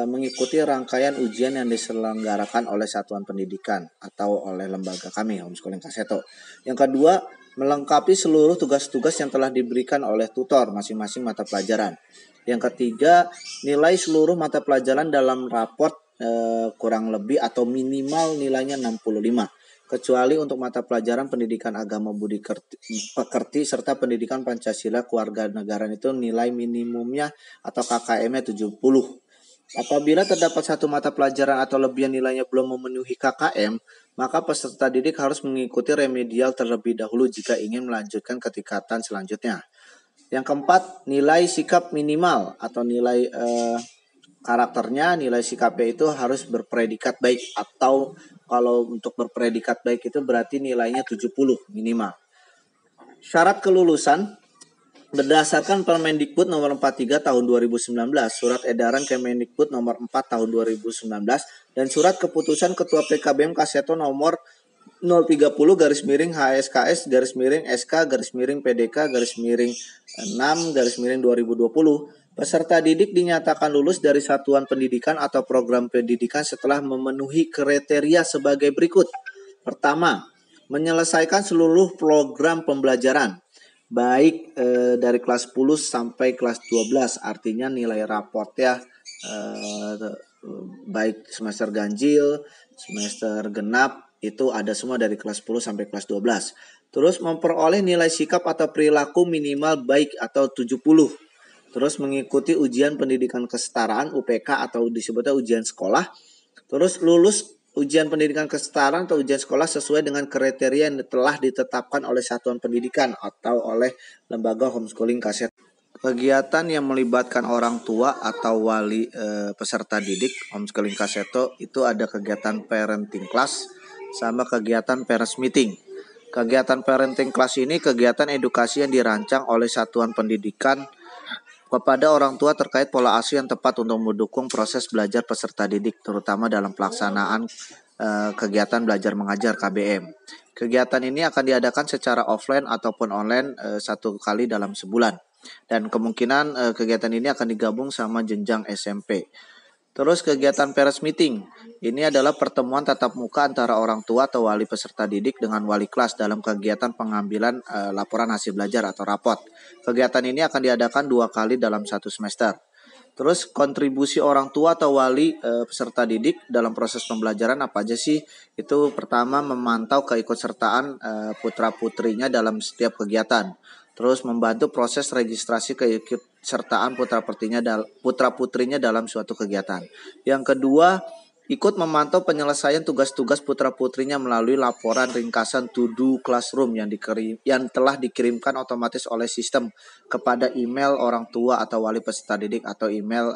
mengikuti rangkaian ujian yang diselenggarakan oleh satuan pendidikan atau oleh lembaga kami, Homeschooling Kaseto. Yang kedua, melengkapi seluruh tugas-tugas yang telah diberikan oleh tutor masing-masing mata pelajaran. Yang ketiga, nilai seluruh mata pelajaran dalam raport kurang lebih atau minimal nilainya 65. Kecuali untuk mata pelajaran pendidikan agama, budi pekerti, serta pendidikan Pancasila kewarganegaraan itu nilai minimumnya atau KKM-nya 70. Apabila terdapat satu mata pelajaran atau lebih yang nilainya belum memenuhi KKM, maka peserta didik harus mengikuti remedial terlebih dahulu jika ingin melanjutkan ke tingkatan selanjutnya. Yang keempat, nilai sikap minimal atau nilai karakternya, nilai sikapnya itu harus berpredikat baik, atau kalau untuk berpredikat baik itu berarti nilainya 70 minimal. Syarat kelulusan berdasarkan Permendikbud nomor 43 tahun 2019, Surat Edaran Kemendikbud nomor 4 tahun 2019, dan Surat Keputusan Ketua PKBM Kaseto nomor 030-HSKS-SK-PDK-6-2020. Peserta didik dinyatakan lulus dari satuan pendidikan atau program pendidikan setelah memenuhi kriteria sebagai berikut. Pertama, menyelesaikan seluruh program pembelajaran, baik dari kelas 10 sampai kelas 12, artinya nilai raportnya baik semester ganjil, semester genap, itu ada semua dari kelas 10 sampai kelas 12. Terus memperoleh nilai sikap atau perilaku minimal baik atau 70. Terus mengikuti ujian pendidikan kesetaraan UPK atau disebutnya ujian sekolah. Terus lulus ujian pendidikan kesetaraan atau ujian sekolah sesuai dengan kriteria yang telah ditetapkan oleh satuan pendidikan atau oleh lembaga homeschooling Kaseto. Kegiatan yang melibatkan orang tua atau wali peserta didik homeschooling Kaseto itu ada kegiatan parenting class sama kegiatan parents meeting. Kegiatan parenting class ini kegiatan edukasi yang dirancang oleh satuan pendidikan kepada orang tua terkait pola asuh yang tepat untuk mendukung proses belajar peserta didik, terutama dalam pelaksanaan kegiatan belajar mengajar KBM. Kegiatan ini akan diadakan secara offline ataupun online 1 kali dalam sebulan. Dan kemungkinan kegiatan ini akan digabung sama jenjang SMP. Terus kegiatan parents meeting. Ini adalah pertemuan tatap muka antara orang tua atau wali peserta didik dengan wali kelas dalam kegiatan pengambilan laporan hasil belajar atau rapot. Kegiatan ini akan diadakan 2 kali dalam 1 semester. Terus kontribusi orang tua atau wali peserta didik dalam proses pembelajaran apa aja sih? Itu pertama, memantau keikutsertaan putra-putrinya dalam setiap kegiatan. Terus membantu proses registrasi keikutsertaan putra-putrinya dalam suatu kegiatan. Yang kedua, ikut memantau penyelesaian tugas-tugas putra-putrinya melalui laporan ringkasan to-do classroom yang telah dikirimkan otomatis oleh sistem kepada email orang tua atau wali peserta didik atau email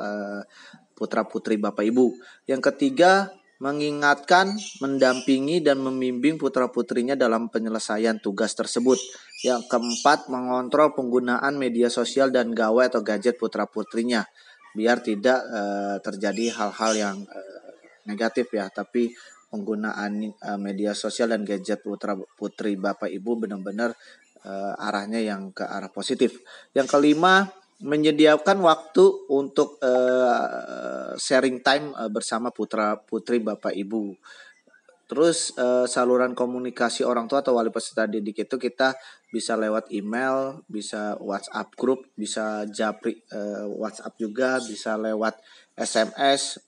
putra-putri Bapak Ibu. Yang ketiga, mengingatkan, mendampingi, dan membimbing putra-putrinya dalam penyelesaian tugas tersebut. Yang keempat, mengontrol penggunaan media sosial dan gawai atau gadget putra-putrinya, biar tidak terjadi hal-hal yang negatif ya, tapi penggunaan media sosial dan gadget putra-putri Bapak Ibu benar-benar arahnya yang ke arah positif. Yang kelima, menyediakan waktu untuk sharing time bersama putra-putri Bapak Ibu. Terus saluran komunikasi orang tua atau wali peserta didik itu kita bisa lewat email, bisa WhatsApp group, bisa japri WhatsApp juga, bisa lewat SMS,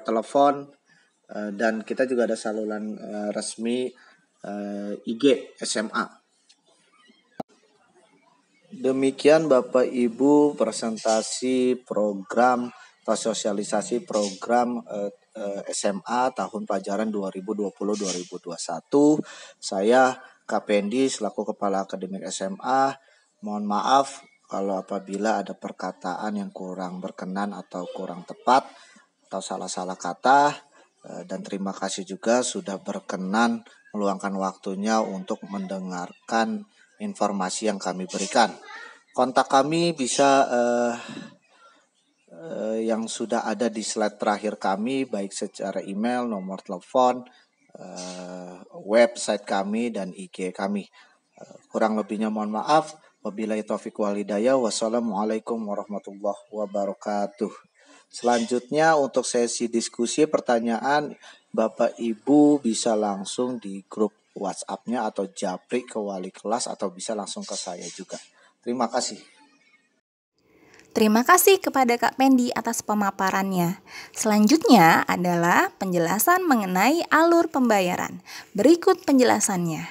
telepon, dan kita juga ada saluran resmi IG SMA. Demikian Bapak Ibu presentasi program atau sosialisasi program SMA tahun pelajaran 2020-2021. Saya Kak Pendi selaku Kepala Akademik SMA. Mohon maaf kalau apabila ada perkataan yang kurang berkenan atau kurang tepat atau salah-salah kata. Dan terima kasih juga sudah berkenan meluangkan waktunya untuk mendengarkan informasi yang kami berikan. Kontak kami bisa yang sudah ada di slide terakhir kami, baik secara email, nomor telepon, website kami, dan IG kami. Kurang lebihnya mohon maaf. Wabillahi taufiq wal hidayah. Wassalamualaikum warahmatullahi wabarakatuh. Selanjutnya untuk sesi diskusi pertanyaan, Bapak Ibu bisa langsung di grup WhatsApp-nya atau japri ke wali kelas atau bisa langsung ke saya juga. Terima kasih. Terima kasih kepada Kak Pendi atas pemaparannya. Selanjutnya adalah penjelasan mengenai alur pembayaran. Berikut penjelasannya.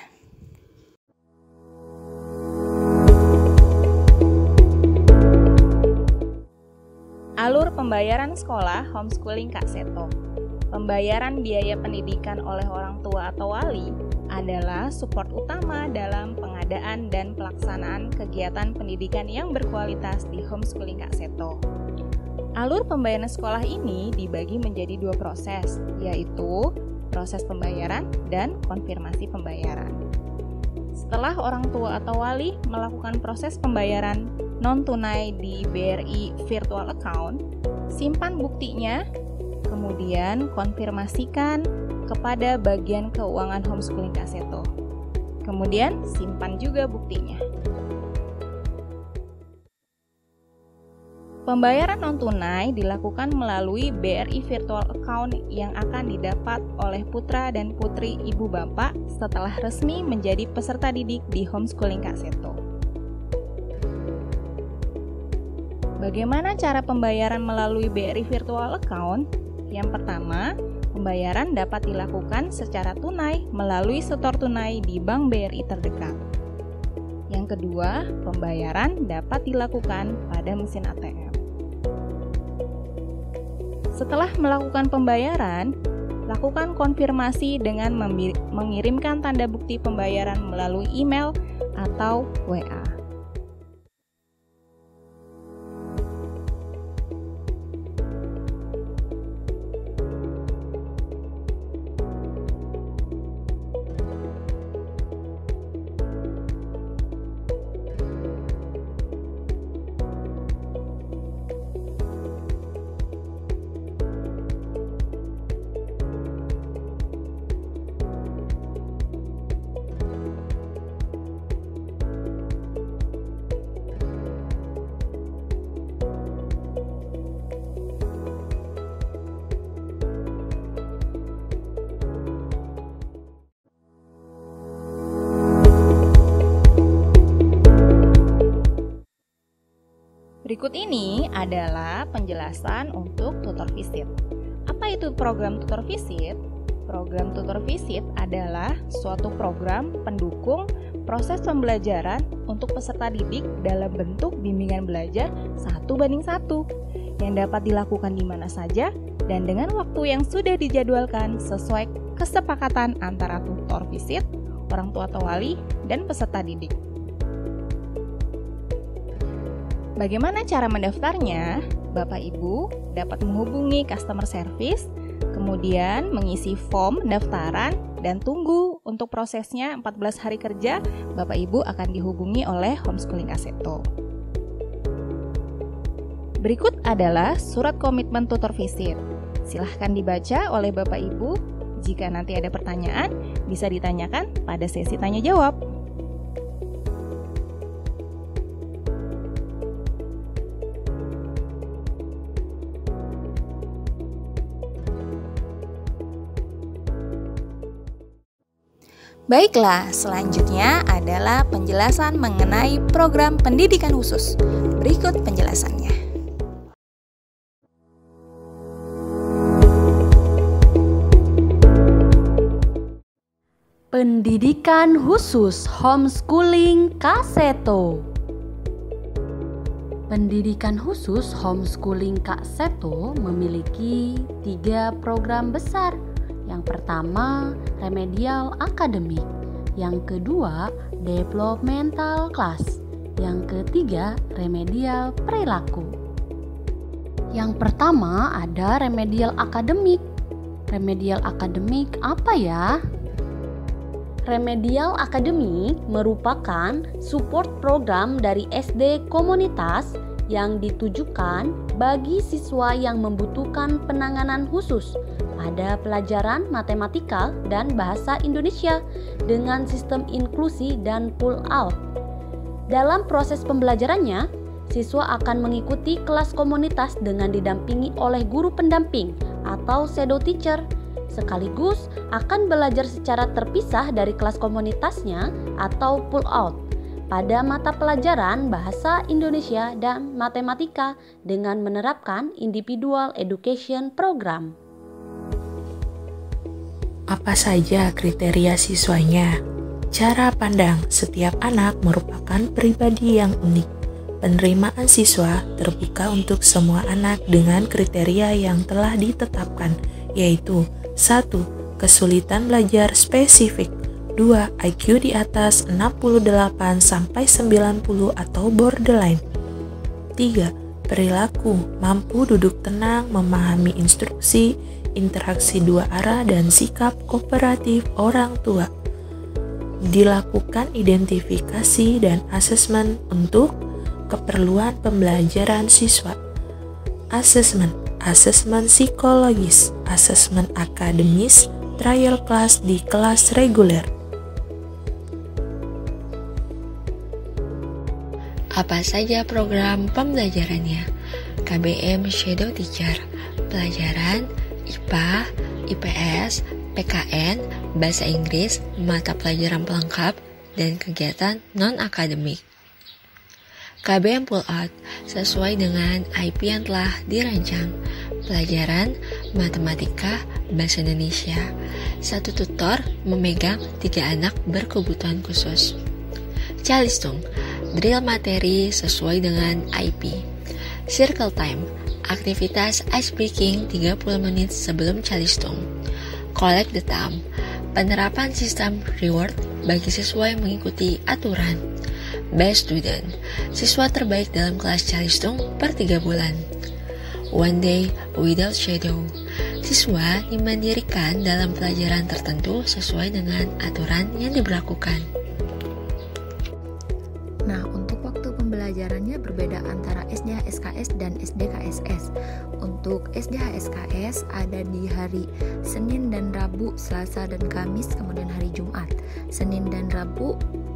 Alur pembayaran sekolah homeschooling Kak Seto. Pembayaran biaya pendidikan oleh orang tua atau wali adalah support utama dalam pengadaan dan pelaksanaan kegiatan pendidikan yang berkualitas di homeschooling Kak Seto. Alur pembayaran sekolah ini dibagi menjadi 2 proses, yaitu proses pembayaran dan konfirmasi pembayaran. Setelah orang tua atau wali melakukan proses pembayaran non-tunai di BRI Virtual Account, simpan buktinya, kemudian konfirmasikan kepada bagian keuangan homeschooling Kak Seto. Kemudian simpan juga buktinya. Pembayaran non-tunai dilakukan melalui BRI Virtual Account yang akan didapat oleh putra dan putri ibu bapak setelah resmi menjadi peserta didik di homeschooling Kak Seto. Bagaimana cara pembayaran melalui BRI Virtual Account? Yang pertama, pembayaran dapat dilakukan secara tunai melalui setor tunai di bank BRI terdekat. Yang kedua, pembayaran dapat dilakukan pada mesin ATM. Setelah melakukan pembayaran, lakukan konfirmasi dengan mengirimkan tanda bukti pembayaran melalui email atau WA. Berikut ini adalah penjelasan untuk tutor visit. Apa itu program tutor visit? Program tutor visit adalah suatu program pendukung proses pembelajaran untuk peserta didik dalam bentuk bimbingan belajar 1:1 yang dapat dilakukan di mana saja dan dengan waktu yang sudah dijadwalkan sesuai kesepakatan antara tutor visit, orang tua atau wali, dan peserta didik. Bagaimana cara mendaftarnya? Bapak Ibu dapat menghubungi customer service, kemudian mengisi form pendaftaran dan tunggu untuk prosesnya 14 hari kerja. Bapak Ibu akan dihubungi oleh homeschooling Kak Seto. Berikut adalah surat komitmen tutor visit. Silahkan dibaca oleh Bapak Ibu. Jika nanti ada pertanyaan, bisa ditanyakan pada sesi tanya jawab. Baiklah, selanjutnya adalah penjelasan mengenai program pendidikan khusus. Berikut penjelasannya. Pendidikan khusus homeschooling Kak Seto. Pendidikan khusus homeschooling Kak Seto memiliki 3 program besar. Yang pertama, remedial akademik. Yang kedua, developmental class. Yang ketiga, remedial perilaku. Yang pertama ada remedial akademik. Remedial akademik apa ya? Remedial akademik merupakan support program dari SD komunitas yang ditujukan bagi siswa yang membutuhkan penanganan khusus pada pelajaran matematika dan bahasa Indonesia dengan sistem inklusi dan pull out. Dalam proses pembelajarannya, siswa akan mengikuti kelas komunitas dengan didampingi oleh guru pendamping atau shadow teacher, sekaligus akan belajar secara terpisah dari kelas komunitasnya atau pull out pada mata pelajaran bahasa Indonesia dan matematika dengan menerapkan individual education program. Apa saja kriteria siswanya? Cara pandang setiap anak merupakan pribadi yang unik. Penerimaan siswa terbuka untuk semua anak dengan kriteria yang telah ditetapkan, yaitu 1. Kesulitan belajar spesifik, 2. IQ di atas 68-90 atau borderline, 3. Perilaku, mampu duduk tenang, memahami instruksi, interaksi dua arah, dan sikap kooperatif orang tua. Dilakukan identifikasi dan asesmen untuk keperluan pembelajaran siswa. Asesmen psikologis, asesmen akademis, trial class di kelas reguler. Apa saja program pembelajarannya? KBM Shadow Teacher, pelajaran IPA, IPS, PKN, Bahasa Inggris, mata pelajaran pelengkap, dan kegiatan non-akademik. KBM Pull Out, sesuai dengan IP yang telah dirancang. Pelajaran matematika, bahasa Indonesia. 1 tutor memegang 3 anak berkebutuhan khusus. Calistung, drill materi sesuai dengan IP. Circle time, aktivitas ice breaking 30 menit sebelum calistung. Collect the time, penerapan sistem reward bagi siswa yang mengikuti aturan. Best student, siswa terbaik dalam kelas calistung per 3 bulan. One day without shadow, siswa dimandirikan dalam pelajaran tertentu sesuai dengan aturan yang diberlakukan. Nah, untuk waktu pembelajarannya berbeda antara SDHSKS dan SDKSS. Untuk SDHSKS ada di hari Senin dan Rabu, Selasa dan Kamis, kemudian hari Jumat. Senin dan Rabu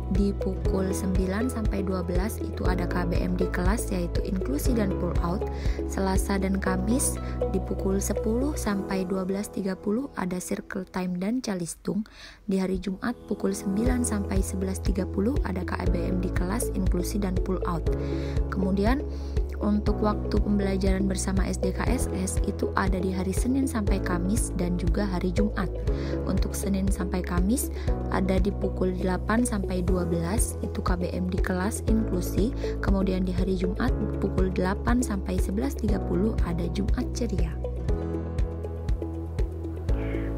di pukul 9 sampai 12 itu ada KBM di kelas, yaitu inklusi dan pull out. Selasa dan Kamis di pukul 10 sampai 12.30 ada circle time dan calistung. Di hari Jumat pukul 9 sampai 11.30 ada KBM di kelas, inklusi dan pull out. Kemudian untuk waktu pembelajaran bersama SDKSS itu ada di hari Senin sampai Kamis dan juga hari Jumat. Untuk Senin sampai Kamis ada di pukul 8 sampai 12 itu KBM di kelas inklusi. Kemudian di hari Jumat pukul 8 sampai 11.30 ada Jumat ceria.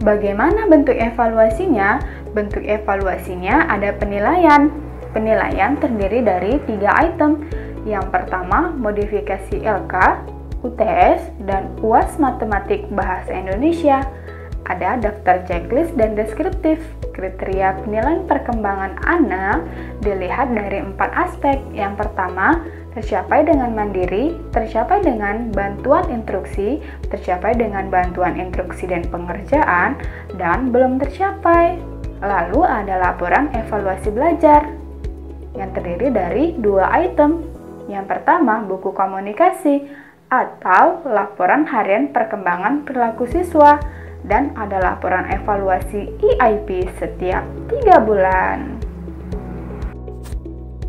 Bagaimana bentuk evaluasinya? Bentuk evaluasinya ada penilaian. Penilaian terdiri dari 3 item. Yang pertama, modifikasi LK, UTS, dan UAS Matematik Bahasa Indonesia. Ada daftar checklist dan deskriptif. Kriteria penilaian perkembangan anak dilihat dari 4 aspek. Yang pertama, tercapai dengan mandiri, tercapai dengan bantuan instruksi, tercapai dengan bantuan instruksi dan pengerjaan, dan belum tercapai. Lalu ada laporan evaluasi belajar yang terdiri dari 2 item. Yang pertama, buku komunikasi atau laporan harian perkembangan perilaku siswa, dan ada laporan evaluasi EIP setiap 3 bulan.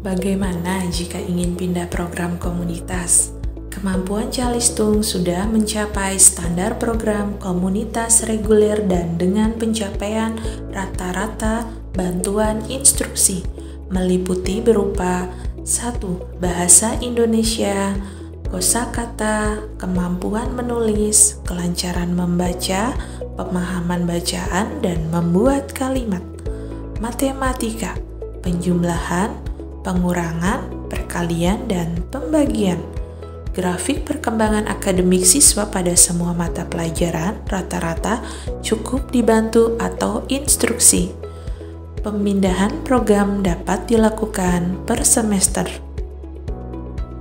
Bagaimana jika ingin pindah program komunitas? Kemampuan Calistung sudah mencapai standar program komunitas reguler dan dengan pencapaian rata-rata bantuan instruksi meliputi berupa 1. Bahasa Indonesia, kosakata, kemampuan menulis, kelancaran membaca, pemahaman bacaan, dan membuat kalimat. Matematika, penjumlahan, pengurangan, perkalian, dan pembagian. Grafik perkembangan akademik siswa pada semua mata pelajaran rata-rata cukup dibantu atau instruksi. Pemindahan program dapat dilakukan per semester.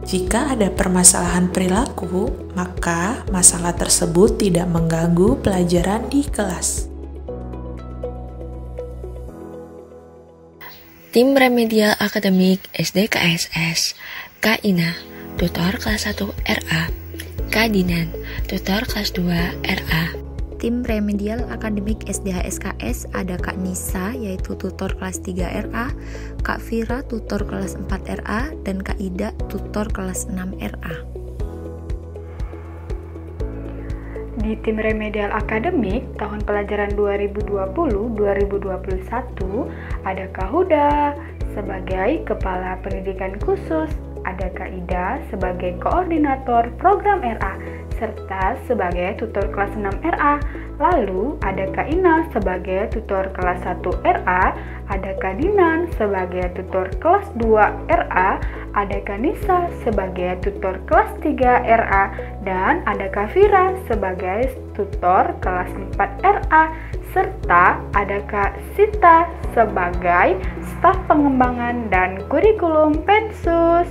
Jika ada permasalahan perilaku, maka masalah tersebut tidak mengganggu pelajaran di kelas. Tim Remedial Akademik SDKSS, Kak Ina, tutor kelas 1 RA, Kak Dinan, tutor kelas 2 RA. Tim Remedial Akademik SDHSKS ada Kak Nisa, yaitu tutor kelas 3 RA, Kak Vira, tutor kelas 4 RA, dan Kak Ida, tutor kelas 6 RA. Di tim Remedial Akademik tahun pelajaran 2020-2021 ada Kak Huda, sebagai Kepala Pendidikan Khusus, ada Kak Ida sebagai Koordinator Program RA, serta sebagai Tutor kelas 6 RA. Lalu ada Kak Ina sebagai Tutor kelas 1 RA, ada Kak Dinan sebagai Tutor kelas 2 RA, ada Kak Nisa sebagai Tutor kelas 3 RA, dan ada Kak Fira sebagai Tutor kelas 4 RA, serta ada Kak Sita sebagai Staf Pengembangan dan Kurikulum Pensus.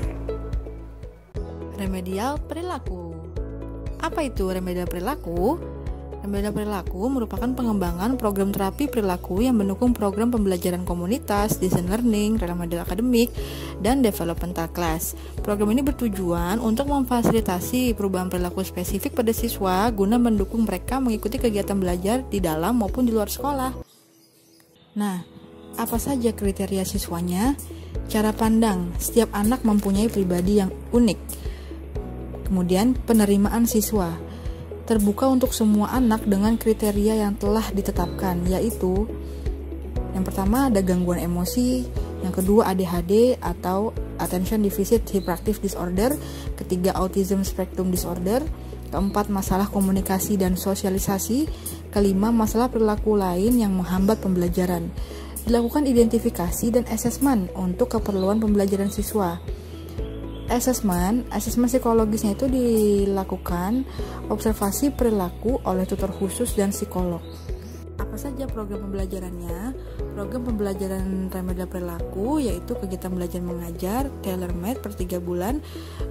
Remedial perilaku. Apa itu remedial perilaku? Remedial perilaku merupakan pengembangan program terapi perilaku yang mendukung program pembelajaran komunitas, design learning, remedial akademik, dan developmental class. Program ini bertujuan untuk memfasilitasi perubahan perilaku spesifik pada siswa guna mendukung mereka mengikuti kegiatan belajar di dalam maupun di luar sekolah. Nah, apa saja kriteria siswanya? Cara pandang, setiap anak mempunyai pribadi yang unik. Kemudian penerimaan siswa, terbuka untuk semua anak dengan kriteria yang telah ditetapkan, yaitu yang pertama ada gangguan emosi, yang kedua ADHD atau Attention Deficit Hyperactive Disorder, ketiga Autism Spectrum Disorder, keempat masalah komunikasi dan sosialisasi, kelima masalah perilaku lain yang menghambat pembelajaran. Dilakukan identifikasi dan asesmen untuk keperluan pembelajaran siswa. Asesmen psikologisnya itu dilakukan observasi perilaku oleh tutor khusus dan psikolog. Apa saja program pembelajarannya? Program pembelajaran remedial perilaku yaitu kegiatan belajar mengajar tailor-made per 3 bulan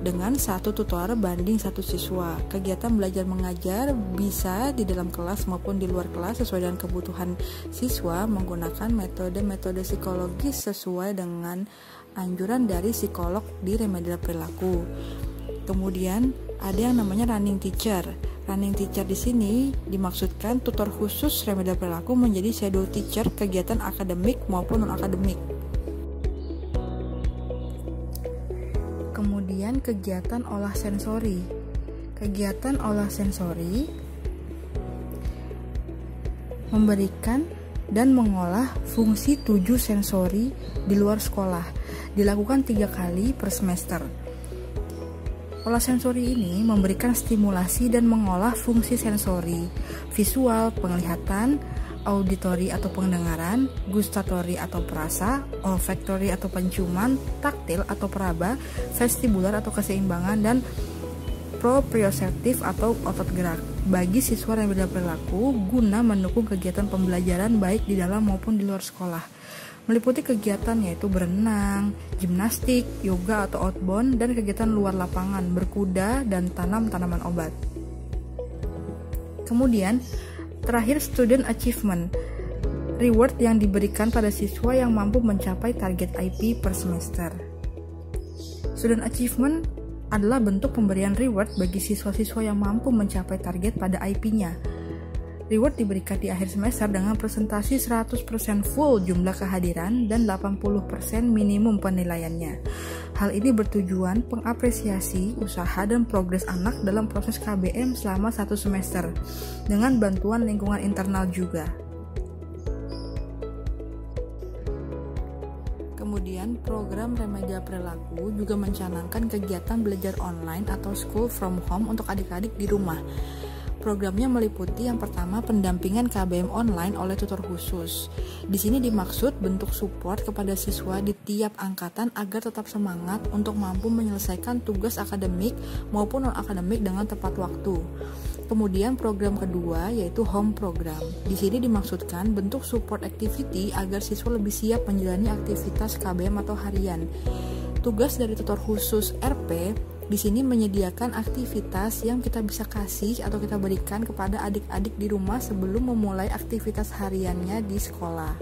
dengan 1 tutor banding 1 siswa. Kegiatan belajar mengajar bisa di dalam kelas maupun di luar kelas sesuai dengan kebutuhan siswa menggunakan metode-metode psikologis sesuai dengan anjuran dari psikolog di remedial perilaku. Kemudian ada yang namanya running teacher. Running teacher di sini dimaksudkan tutor khusus remedial perilaku menjadi shadow teacher kegiatan akademik maupun non-akademik. Kemudian kegiatan olah sensori. Kegiatan olah sensori memberikan dan mengolah fungsi 7 sensori di luar sekolah. Dilakukan 3 kali per semester. Olah sensori ini memberikan stimulasi dan mengolah fungsi sensori, visual, penglihatan, auditori atau pendengaran, gustatori atau perasa, olfactory atau penciuman, taktil atau peraba, vestibular atau keseimbangan, dan proprioceptif atau otot gerak bagi siswa remedial perilaku guna mendukung kegiatan pembelajaran baik di dalam maupun di luar sekolah. Meliputi kegiatan yaitu berenang, gimnastik, yoga atau outbound, dan kegiatan luar lapangan, berkuda, dan tanam tanaman obat. Kemudian, terakhir student achievement, reward yang diberikan pada siswa yang mampu mencapai target IP per semester. Student achievement adalah bentuk pemberian reward bagi siswa-siswa yang mampu mencapai target pada IP-nya. Reward diberikan di akhir semester dengan presentasi 100% full jumlah kehadiran dan 80% minimum penilaiannya. Hal ini bertujuan mengapresiasi usaha dan progres anak dalam proses KBM selama 1 semester, dengan bantuan lingkungan internal juga. Kemudian, program remedial perilaku juga mencanangkan kegiatan belajar online atau school from home untuk adik-adik di rumah. Programnya meliputi yang pertama pendampingan KBM online oleh tutor khusus. Di sini dimaksud bentuk support kepada siswa di tiap angkatan agar tetap semangat untuk mampu menyelesaikan tugas akademik maupun non-akademik dengan tepat waktu. Kemudian program kedua yaitu home program. Di sini dimaksudkan bentuk support activity agar siswa lebih siap menjalani aktivitas KBM atau harian. Tugas dari tutor khusus RP di sini menyediakan aktivitas yang kita bisa kasih atau kita berikan kepada adik-adik di rumah sebelum memulai aktivitas hariannya di sekolah.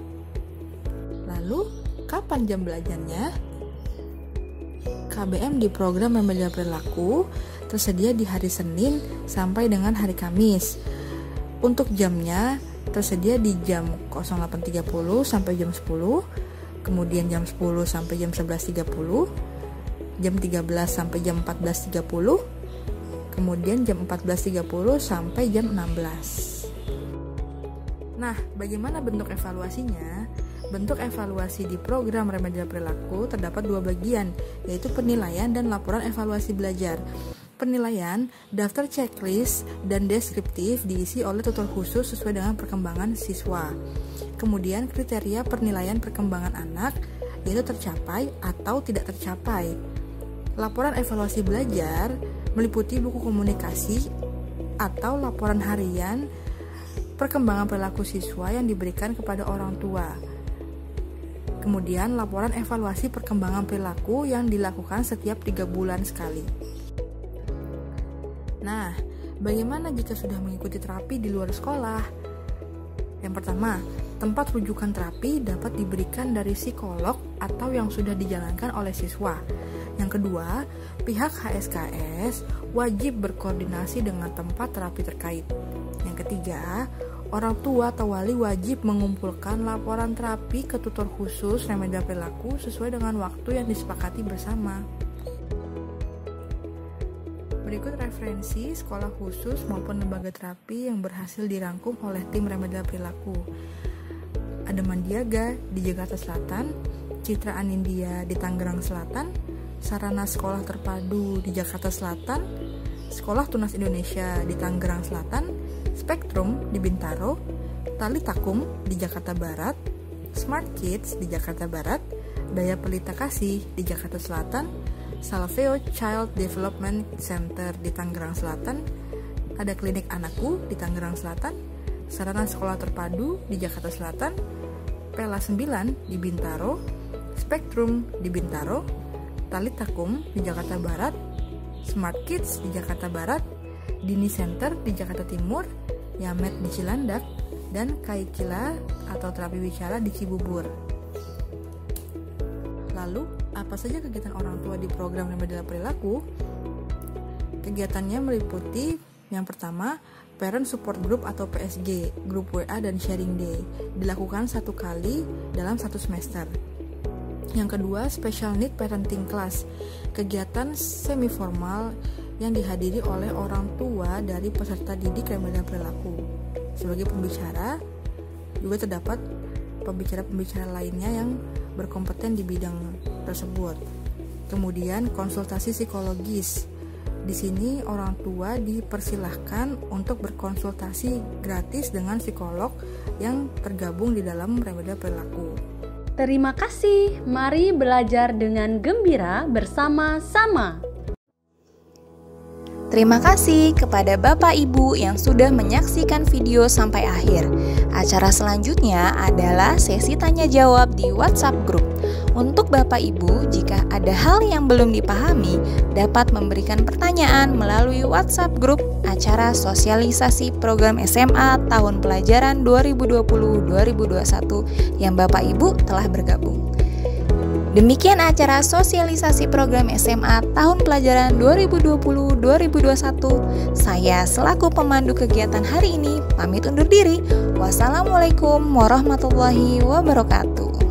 Lalu, kapan jam belajarnya? KBM di program remedial perilaku tersedia di hari Senin sampai dengan hari Kamis. Untuk jamnya tersedia di jam 08.30 sampai jam 10, kemudian jam 10 sampai jam 11.30, jam 13 sampai jam 14.30, kemudian jam 14.30 sampai jam 16. Nah, bagaimana bentuk evaluasinya? Bentuk evaluasi di program remedial perilaku terdapat dua bagian, yaitu penilaian dan laporan evaluasi belajar. Penilaian, daftar checklist dan deskriptif diisi oleh tutor khusus sesuai dengan perkembangan siswa. Kemudian kriteria penilaian perkembangan anak, yaitu tercapai atau tidak tercapai. Laporan evaluasi belajar meliputi buku komunikasi atau laporan harian perkembangan perilaku siswa yang diberikan kepada orang tua. Kemudian laporan evaluasi perkembangan perilaku yang dilakukan setiap 3 bulan sekali. Nah, bagaimana jika sudah mengikuti terapi di luar sekolah? Yang pertama, tempat rujukan terapi dapat diberikan dari psikolog atau yang sudah dijalankan oleh siswa. Yang kedua, pihak HSKS wajib berkoordinasi dengan tempat terapi terkait. Yang ketiga, orang tua atau wali wajib mengumpulkan laporan terapi ke tutor khusus remedial perilaku sesuai dengan waktu yang disepakati bersama. Berikut referensi sekolah khusus maupun lembaga terapi yang berhasil dirangkum oleh tim remedial perilaku. Ada Mandiaga di Jakarta Selatan, Citra Anindya di Tangerang Selatan, Sarana Sekolah Terpadu di Jakarta Selatan, Sekolah Tunas Indonesia di Tangerang Selatan, Spektrum di Bintaro, Tali Takum di Jakarta Barat, Smart Kids di Jakarta Barat, Daya Pelita Kasih di Jakarta Selatan, Salveo Child Development Center di Tangerang Selatan, ada Klinik Anakku di Tangerang Selatan, Sarana Sekolah Terpadu di Jakarta Selatan, Pela 9 di Bintaro, Spektrum di Bintaro, Tali Takum di Jakarta Barat, Smart Kids di Jakarta Barat, Dini Center di Jakarta Timur, Yamet di Cilandak, dan Kaikila atau terapi bicara di Cibubur. Lalu, apa saja kegiatan orang tua di program remedial perilaku? Kegiatannya meliputi yang pertama, Parent Support Group atau PSG, grup WA dan sharing day, dilakukan 1 kali dalam 1 semester. Yang kedua, Special Need Parenting Class, kegiatan semi formal yang dihadiri oleh orang tua dari peserta didik remedial perilaku. Sebagai pembicara, juga terdapat pembicara-pembicara lainnya yang berkompeten di bidang tersebut. Kemudian konsultasi psikologis. Di sini orang tua dipersilahkan untuk berkonsultasi gratis dengan psikolog yang tergabung di dalam remedial perilaku. Terima kasih. Mari belajar dengan gembira bersama-sama. Terima kasih kepada Bapak Ibu yang sudah menyaksikan video sampai akhir. Acara selanjutnya adalah sesi tanya jawab di WhatsApp Group. Untuk Bapak Ibu, jika ada hal yang belum dipahami, dapat memberikan pertanyaan melalui WhatsApp Group acara sosialisasi program SMA tahun pelajaran 2020-2021 yang Bapak Ibu telah bergabung. Demikian acara sosialisasi program SMA tahun pelajaran 2020-2021. Saya selaku pemandu kegiatan hari ini pamit undur diri. Wassalamualaikum warahmatullahi wabarakatuh.